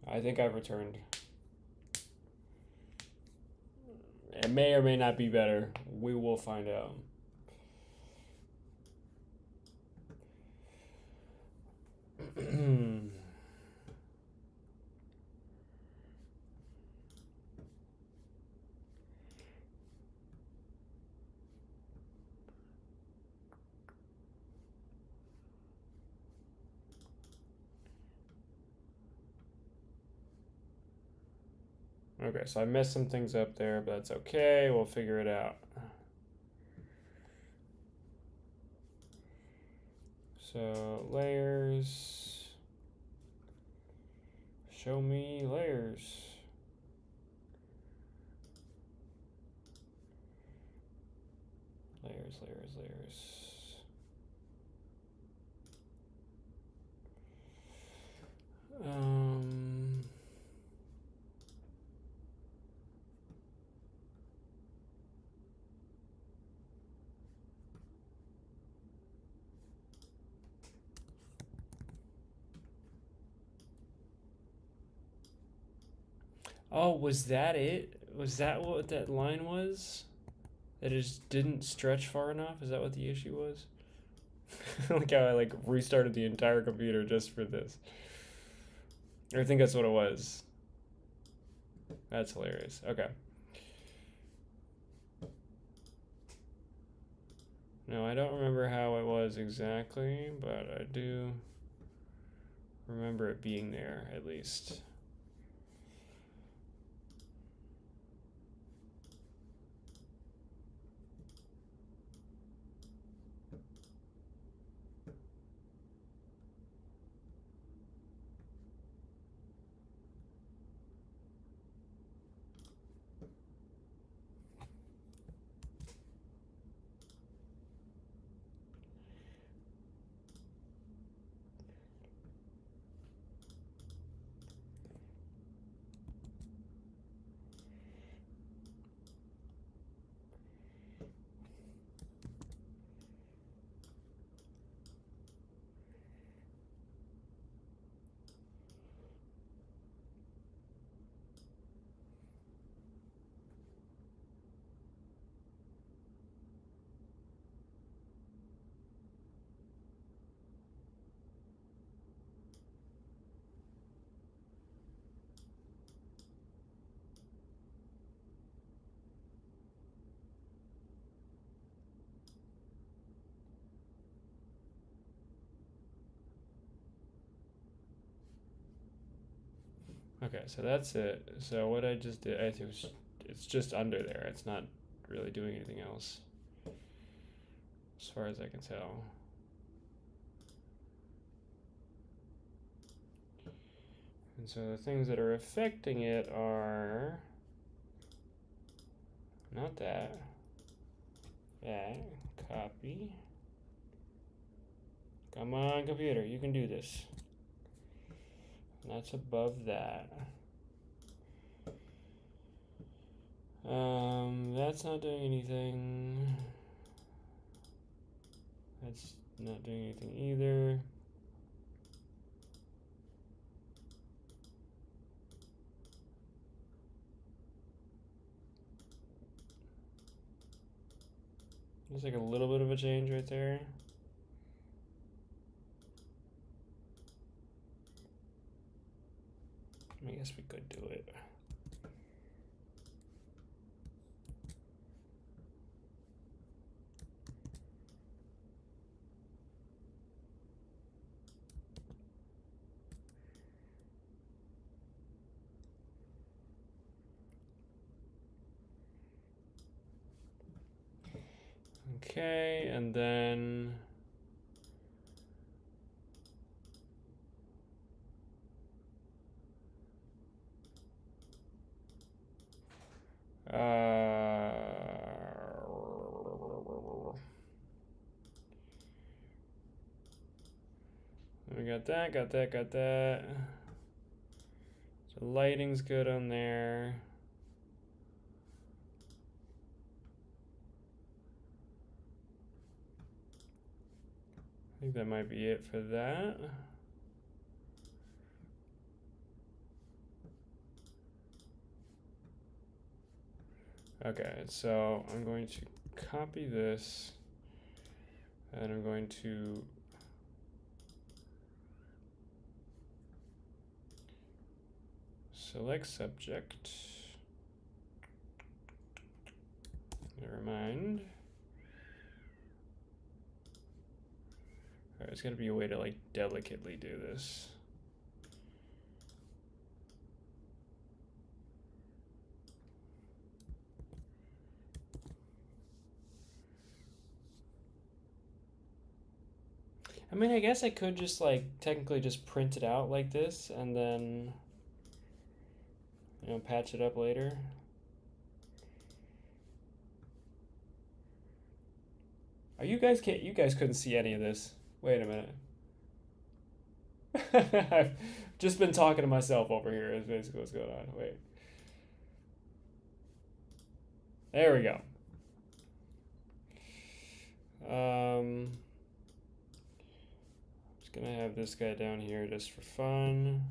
I think I've returned. It may or may not be better. We will find out. Okay, so I messed some things up there, but that's okay. We'll figure it out. So, layers. Show me layers. Layers, layers, layers. Oh, was that it? Was that what that line was? That it just didn't stretch far enough? Is that what the issue was? Like how I like restarted the entire computer just for this. I think that's what it was. That's hilarious. Okay. No, I don't remember how it was exactly, but I do remember it being there at least. Okay, so that's it. So what I just did, I think it's just under there. It's not really doing anything else, as far as I can tell. And so the things that are affecting it are not that. That. Copy. Come on, computer, you can do this. That's above that. That's not doing anything. That's not doing anything either. There's like a little bit of a change right there. I guess we could do it. Okay, and then we got that, got that, got that. So lighting's good on there. think that might be it for that. Okay, so I'm going to copy this, and I'm going to select subject. Never mind. All right, there's gotta be a way to like delicately do this. I mean, I guess I could just like technically just print it out like this and then, you know, patch it up later. Are you guys couldn't see any of this. Wait a minute. I've just been talking to myself over here is basically what's going on. Wait. There we go. Just gonna have this guy down here just for fun.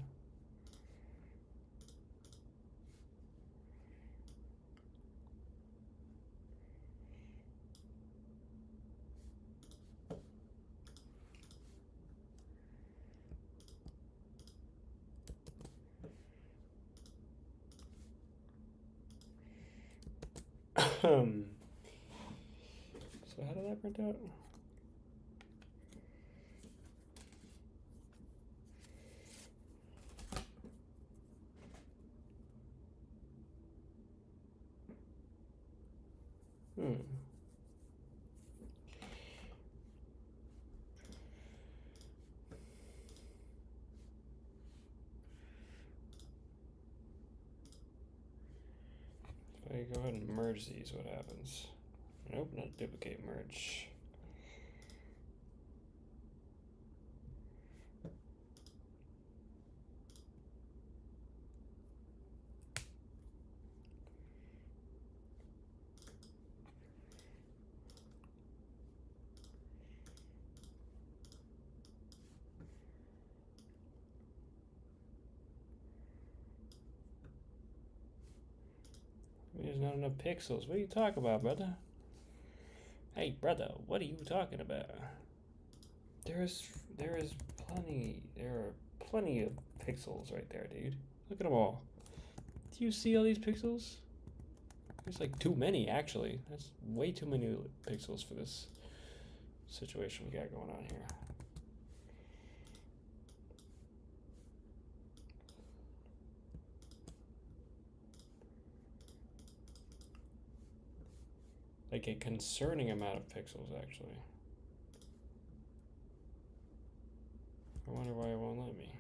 So how did that print out? If I go ahead and merge these, what happens? Nope, not duplicate, merge. There's not enough pixels. What are you talking about, brother? Hey, brother, what are you talking about? There is plenty. There are plenty of pixels right there, dude. Look at them all. Do you see all these pixels? There's like too many, actually. That's way too many pixels for this situation we got going on here. Like a concerning amount of pixels, actually. I wonder why it won't let me.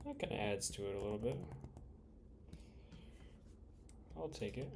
That kind of adds to it a little bit. I'll take it.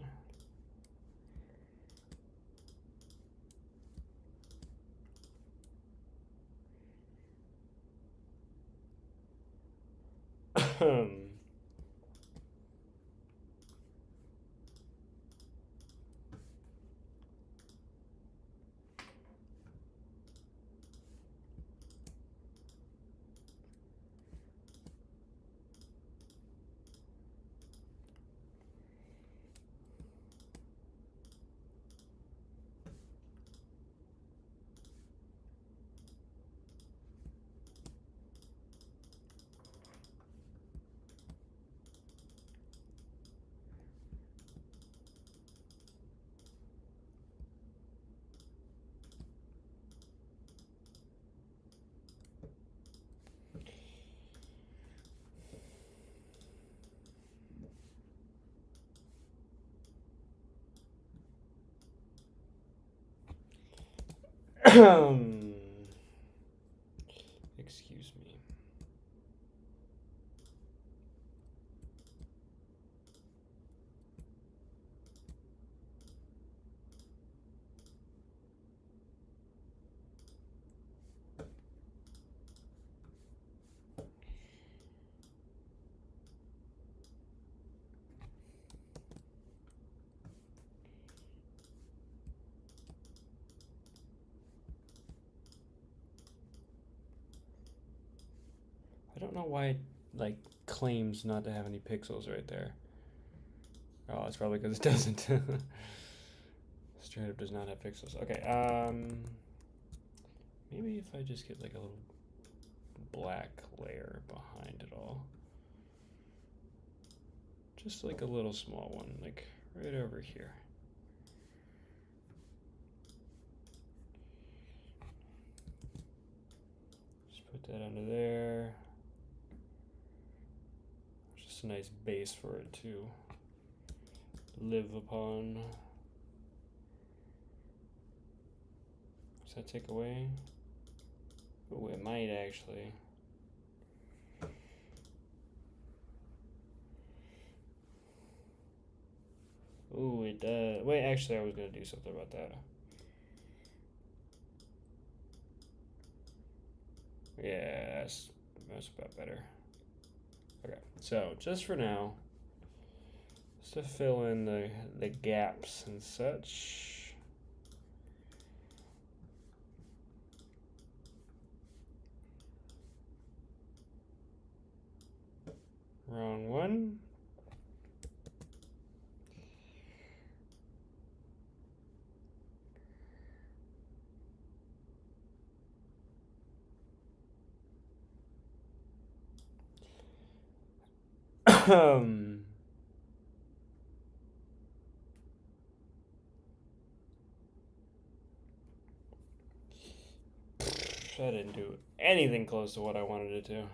Excuse me. don't know why it like claims not to have any pixels right there. Oh, it's probably because it doesn't. Straight up does not have pixels. Okay, maybe if I just get like a little black layer behind it all. Just like a little small one, like right over here. Just put that under there. Just a nice base for it to live upon. Does that take away? Oh, it might actually. Ooh, it does. Wait, actually, I was gonna do something about that. Yeah, that's about better. Okay, so just for now, just to fill in the gaps and such. Wrong one. I didn't do anything close to what I wanted it to.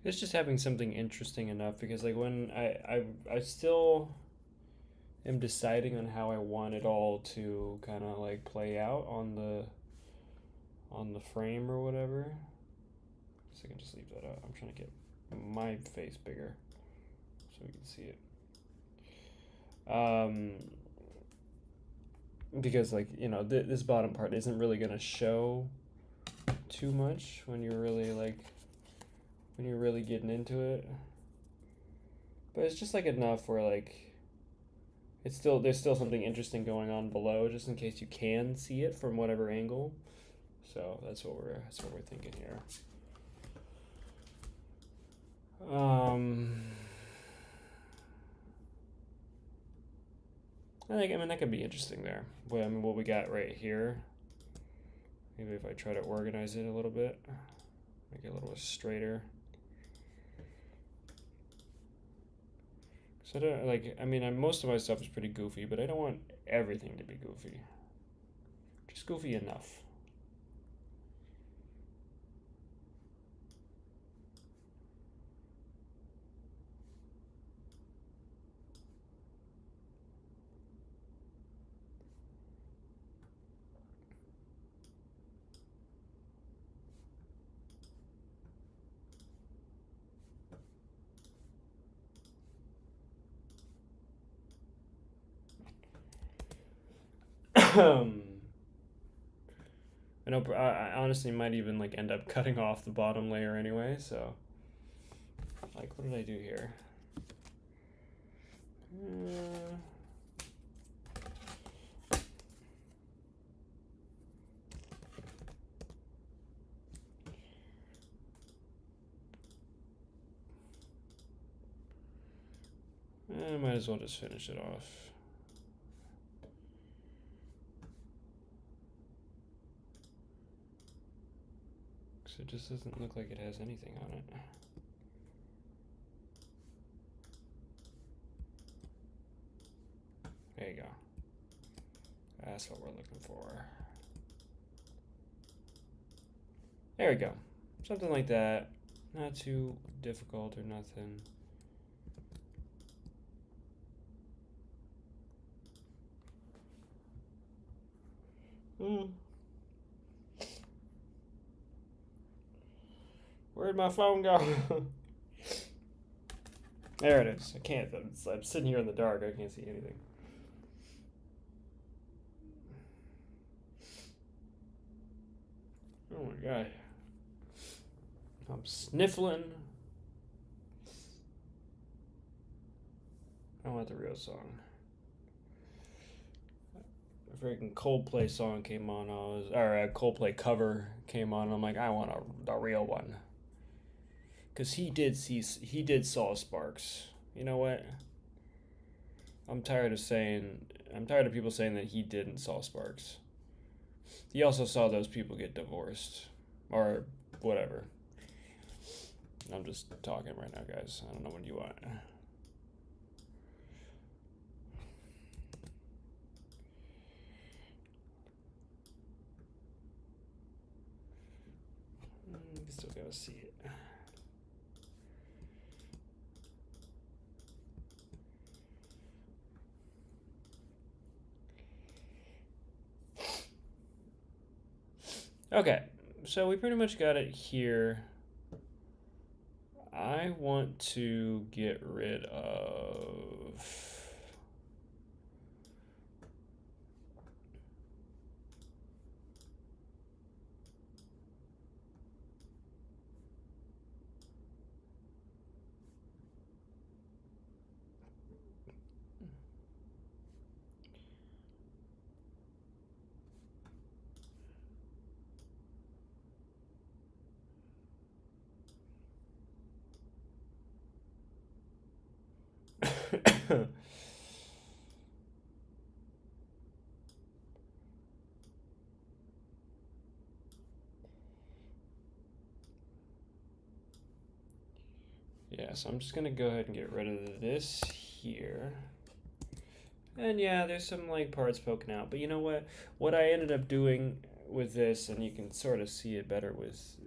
It's just having something interesting enough because like when I still am deciding on how I want it all to kind of like play out on the frame or whatever. So I can just leave that out. I'm trying to get my face bigger so we can see it. Because like this bottom part isn't really gonna show too much when you're really getting into it, but it's just like enough where like there's still something interesting going on below, just in case you can see it from whatever angle. So that's what we're thinking here. I mean that could be interesting there. But I mean what we got right here. Maybe if I try to organize it a little bit, make it a little bit straighter. So I don't like. I mean, most of my stuff is pretty goofy, but I don't want everything to be goofy. Just goofy enough. I know. I honestly might even like end up cutting off the bottom layer anyway. So, like, what did I do here? I might as well just finish it off. Because it just doesn't look like it has anything on it. There you go. That's what we're looking for. There we go. Something like that. Not too difficult or nothing. Where'd my phone go? There it is. I can't. I'm sitting here in the dark. I can't see anything. Oh my god. I'm sniffling. I want the real song. A freaking Coldplay song came on. Or a Coldplay cover came on. I'm like, I want the real one. Cause he saw sparks. You know what? I'm tired of people saying that he didn't saw sparks. He also saw those people get divorced. Or whatever. I'm just talking right now, guys. I don't know what you want. Still gotta see it. Okay, so we pretty much got it here. I want to get rid of... Yeah, so I'm just gonna go ahead and get rid of this here. And yeah, there's some like parts poking out, but you know what? What I ended up doing with this, and you can sort of see it better with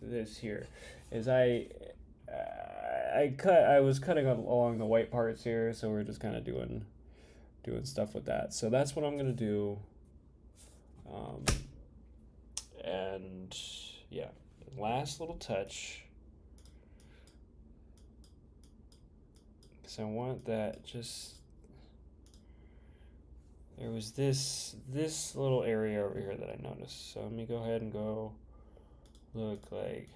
this here, is I was cutting along the white parts here, so we're just kind of doing stuff with that. So that's what I'm gonna do. And yeah, last little touch. Because I want that just... There was this little area over here that I noticed. So let me go ahead and go look like...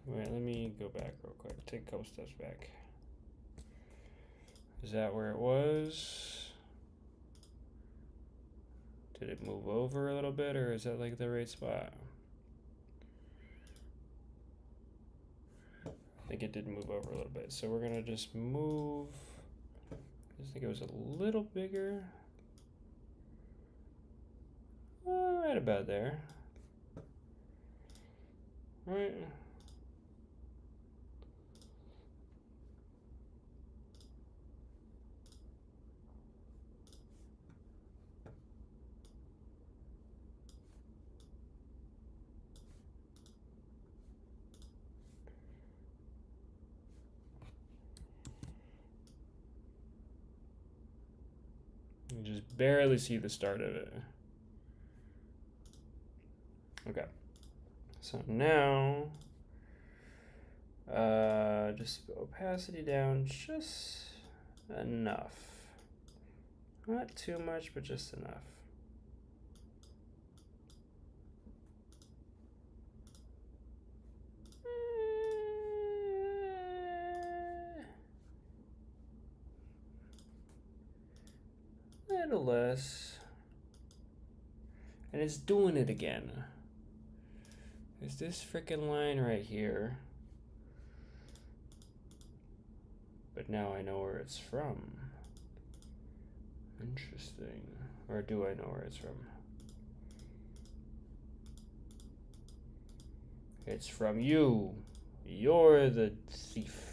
Wait, let me go back real quick. Take a couple steps back. Is that where it was? Did it move over a little bit, or is that like the right spot? I think it did move over a little bit. So we're gonna just move. I just think it was a little bigger. Right about there. Right. You just barely see the start of it. Okay. So now, just opacity down just enough. Not too much, but just enough. A little less. And it's doing it again. Is this freaking line right here? But now I know where it's from. Interesting. Or do I know where it's from? It's from you. You're the thief.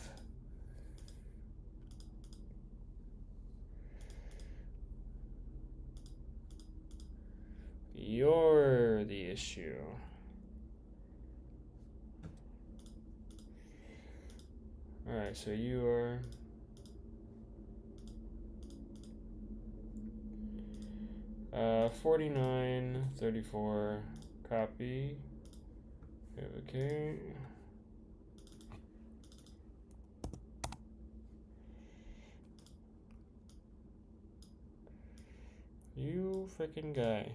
You're the issue. Alright, so you are... Uh, 49, 34, copy. Okay. You frickin' guy.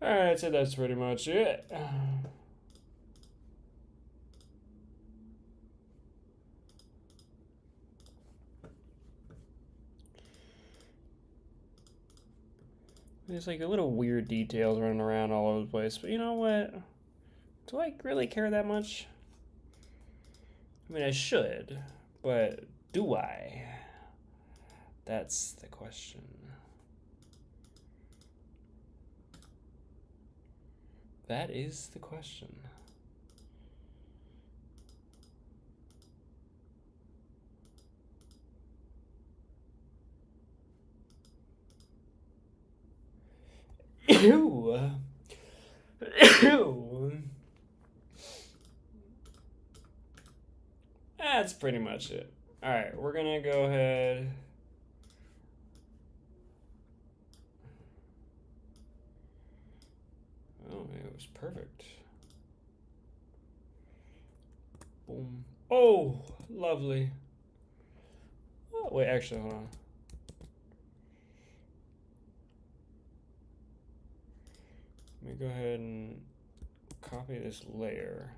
Alright, so that's pretty much it. There's like a little weird details running around all over the place, but you know what? Do I really care that much? I mean, I should, but do I? That's the question. That is the question. Ew. Ew. That's pretty much it. Alright, we're gonna go ahead. Oh, it was perfect. Boom. Oh, lovely. Oh, wait, actually, hold on. Let me go ahead and copy this layer.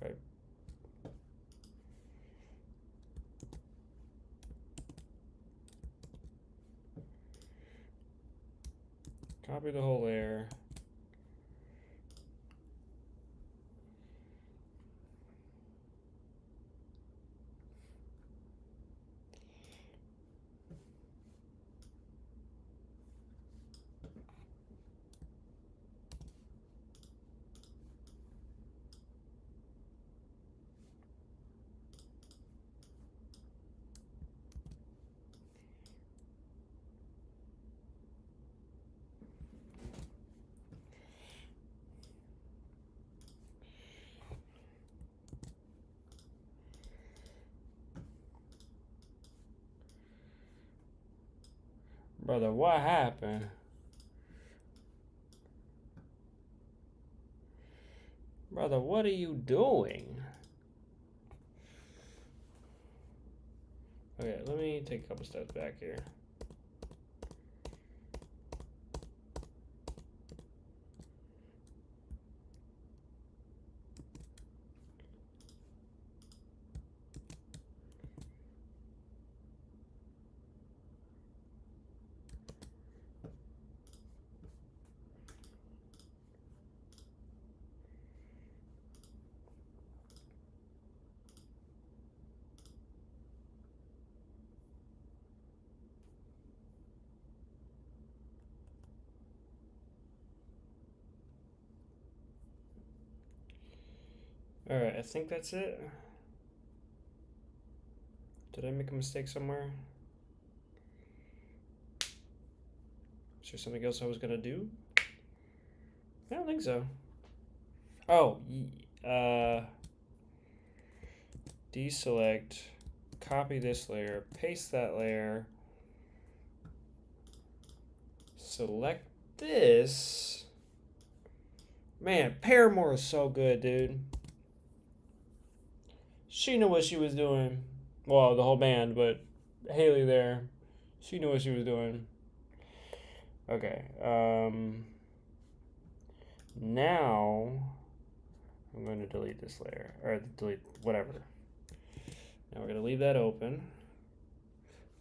If I copy the whole layer. Brother, what happened? Brother, what are you doing? Okay, let me take a couple steps back here. Alright, I think that's it. Did I make a mistake somewhere? Is there something else I was gonna do? I don't think so. Oh, deselect, copy this layer, paste that layer, select this. Man, Paramore is so good, dude. She knew what she was doing. Well, the whole band, but Haley there, she knew what she was doing. Okay, now I'm going to delete this layer, or delete whatever. Now we're going to leave that open.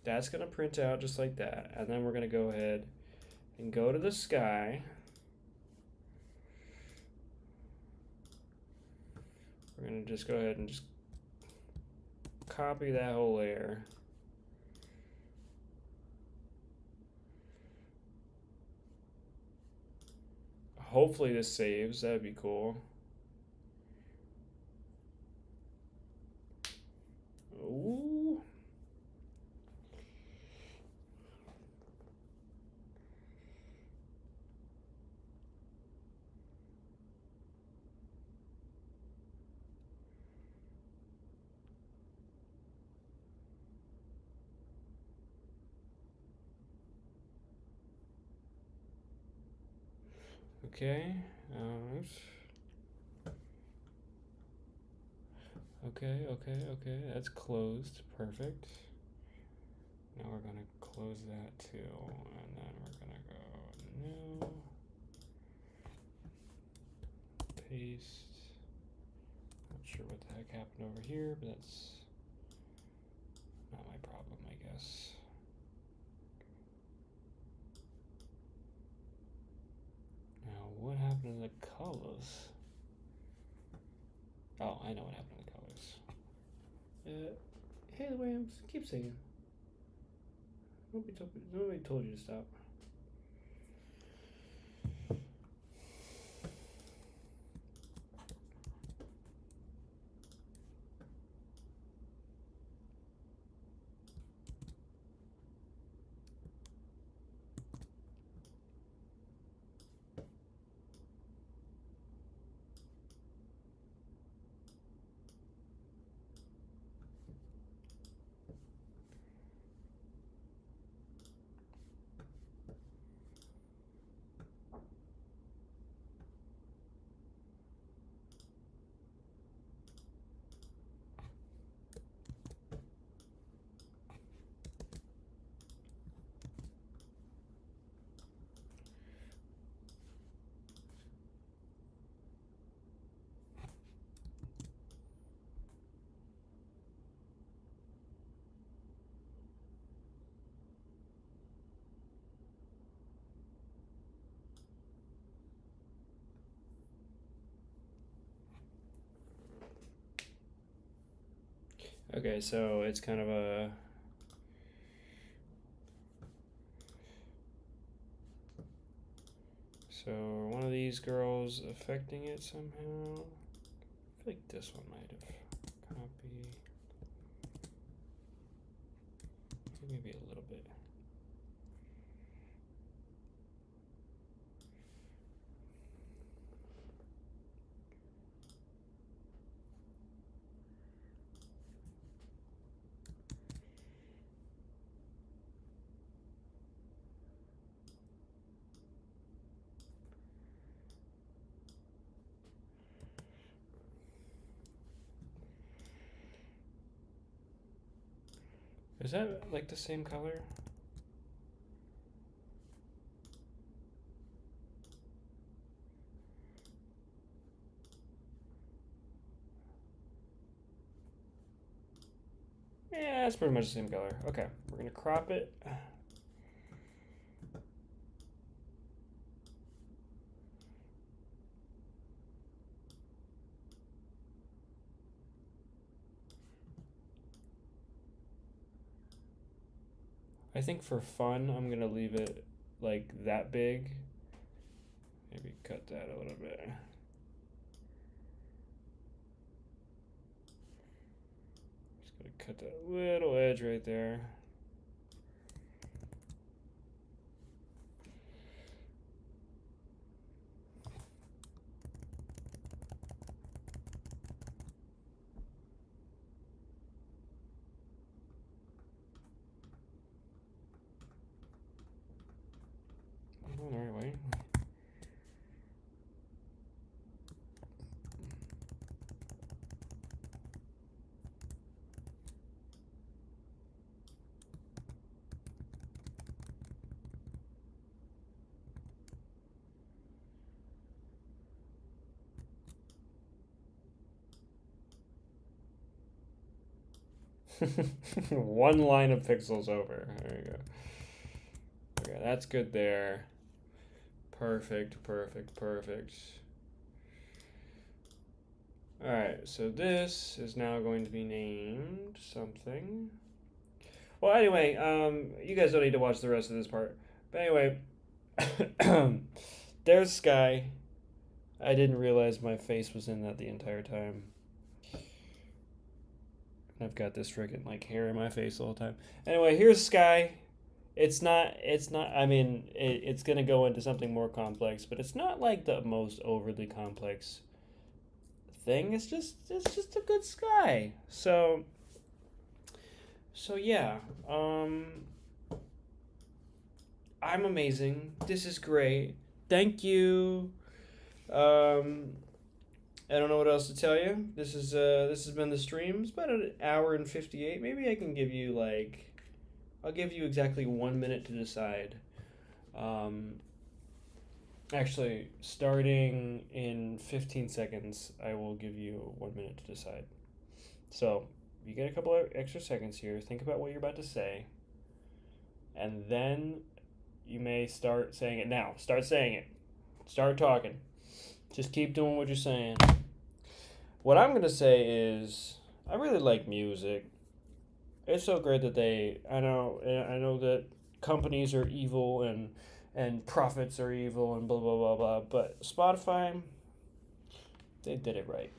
That's going to print out just like that. And then we're going to go ahead and go to the sky. We're going to just go ahead and just copy that whole layer. Hopefully this saves. That'd be cool. Ooh. Okay. Okay. That's closed. Perfect. Now we're gonna close that too, and then we're gonna go new, paste. Not sure what the heck happened over here, but that's not my problem, I guess. Now, what happened to the colors? Oh, I know what happened to the colors. Hey, Williams, keep singing. Nobody told you to stop. Okay, so it's kind of a one of these girls affecting it somehow. I feel like this one might have copy. Maybe a little bit. Is that like the same color? Yeah, it's pretty much the same color. Okay, we're gonna crop it. I think for fun, I'm gonna leave it like that big. Maybe cut that a little bit. cut that little edge right there. Going the right way. One line of pixels over. There you go. Okay, that's good there. Perfect, perfect, perfect. Alright, so this is now going to be named something. Well, anyway, you guys don't need to watch the rest of this part. But anyway, there's Sky. I didn't realize my face was in that the entire time. I've got this freaking like hair in my face the whole time. Anyway, here's Sky. It's not, I mean, it's going to go into something more complex, but it's not like the most overly complex thing. It's just a good Sky. So yeah, I'm amazing. This is great. Thank you. I don't know what else to tell you. This has been the stream. It's about an hour and 58. Maybe I can give you I'll give you exactly 1 minute to decide. Actually, starting in 15 seconds, I will give you 1 minute to decide. So you get a couple of extra seconds here. Think about what you're about to say, and then you may start saying it now. Start saying it. Start talking. Just keep doing what you're saying. What I'm going to say is, I really like music. It's so great that I know that companies are evil and profits are evil and blah, blah, blah, blah. But Spotify, they did it right.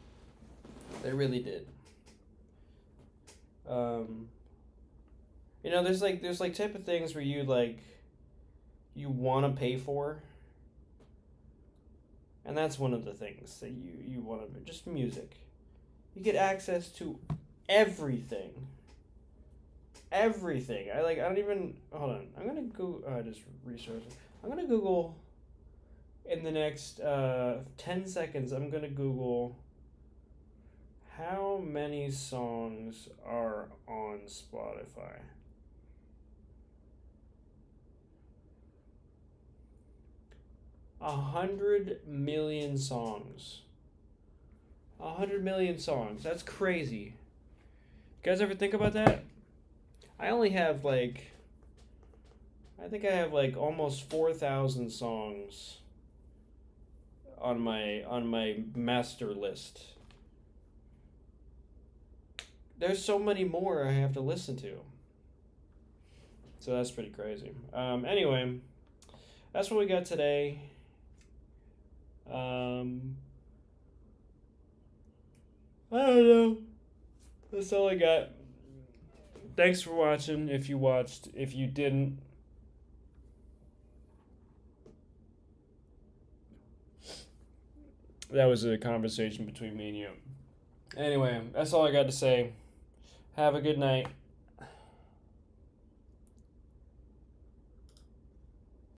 They really did. There's type of things where you want to pay for. And that's one of the things that you want to, just music. You get access to everything. Everything. I don't even, hold on. I'm going to go, just resource. I'm going to Google, in the next 10 seconds, I'm going to Google how many songs are on Spotify. A 100 million songs. 100 million songs. That's crazy. You guys ever think about that? I only have I think I have almost 4,000 songs on my master list. There's so many more I have to listen to. So that's pretty crazy. Anyway, that's what we got today. I don't know. That's all I got. Thanks for watching. If you watched, if you didn't, that was a conversation between me and you. Anyway, that's all I got to say. Have a good night.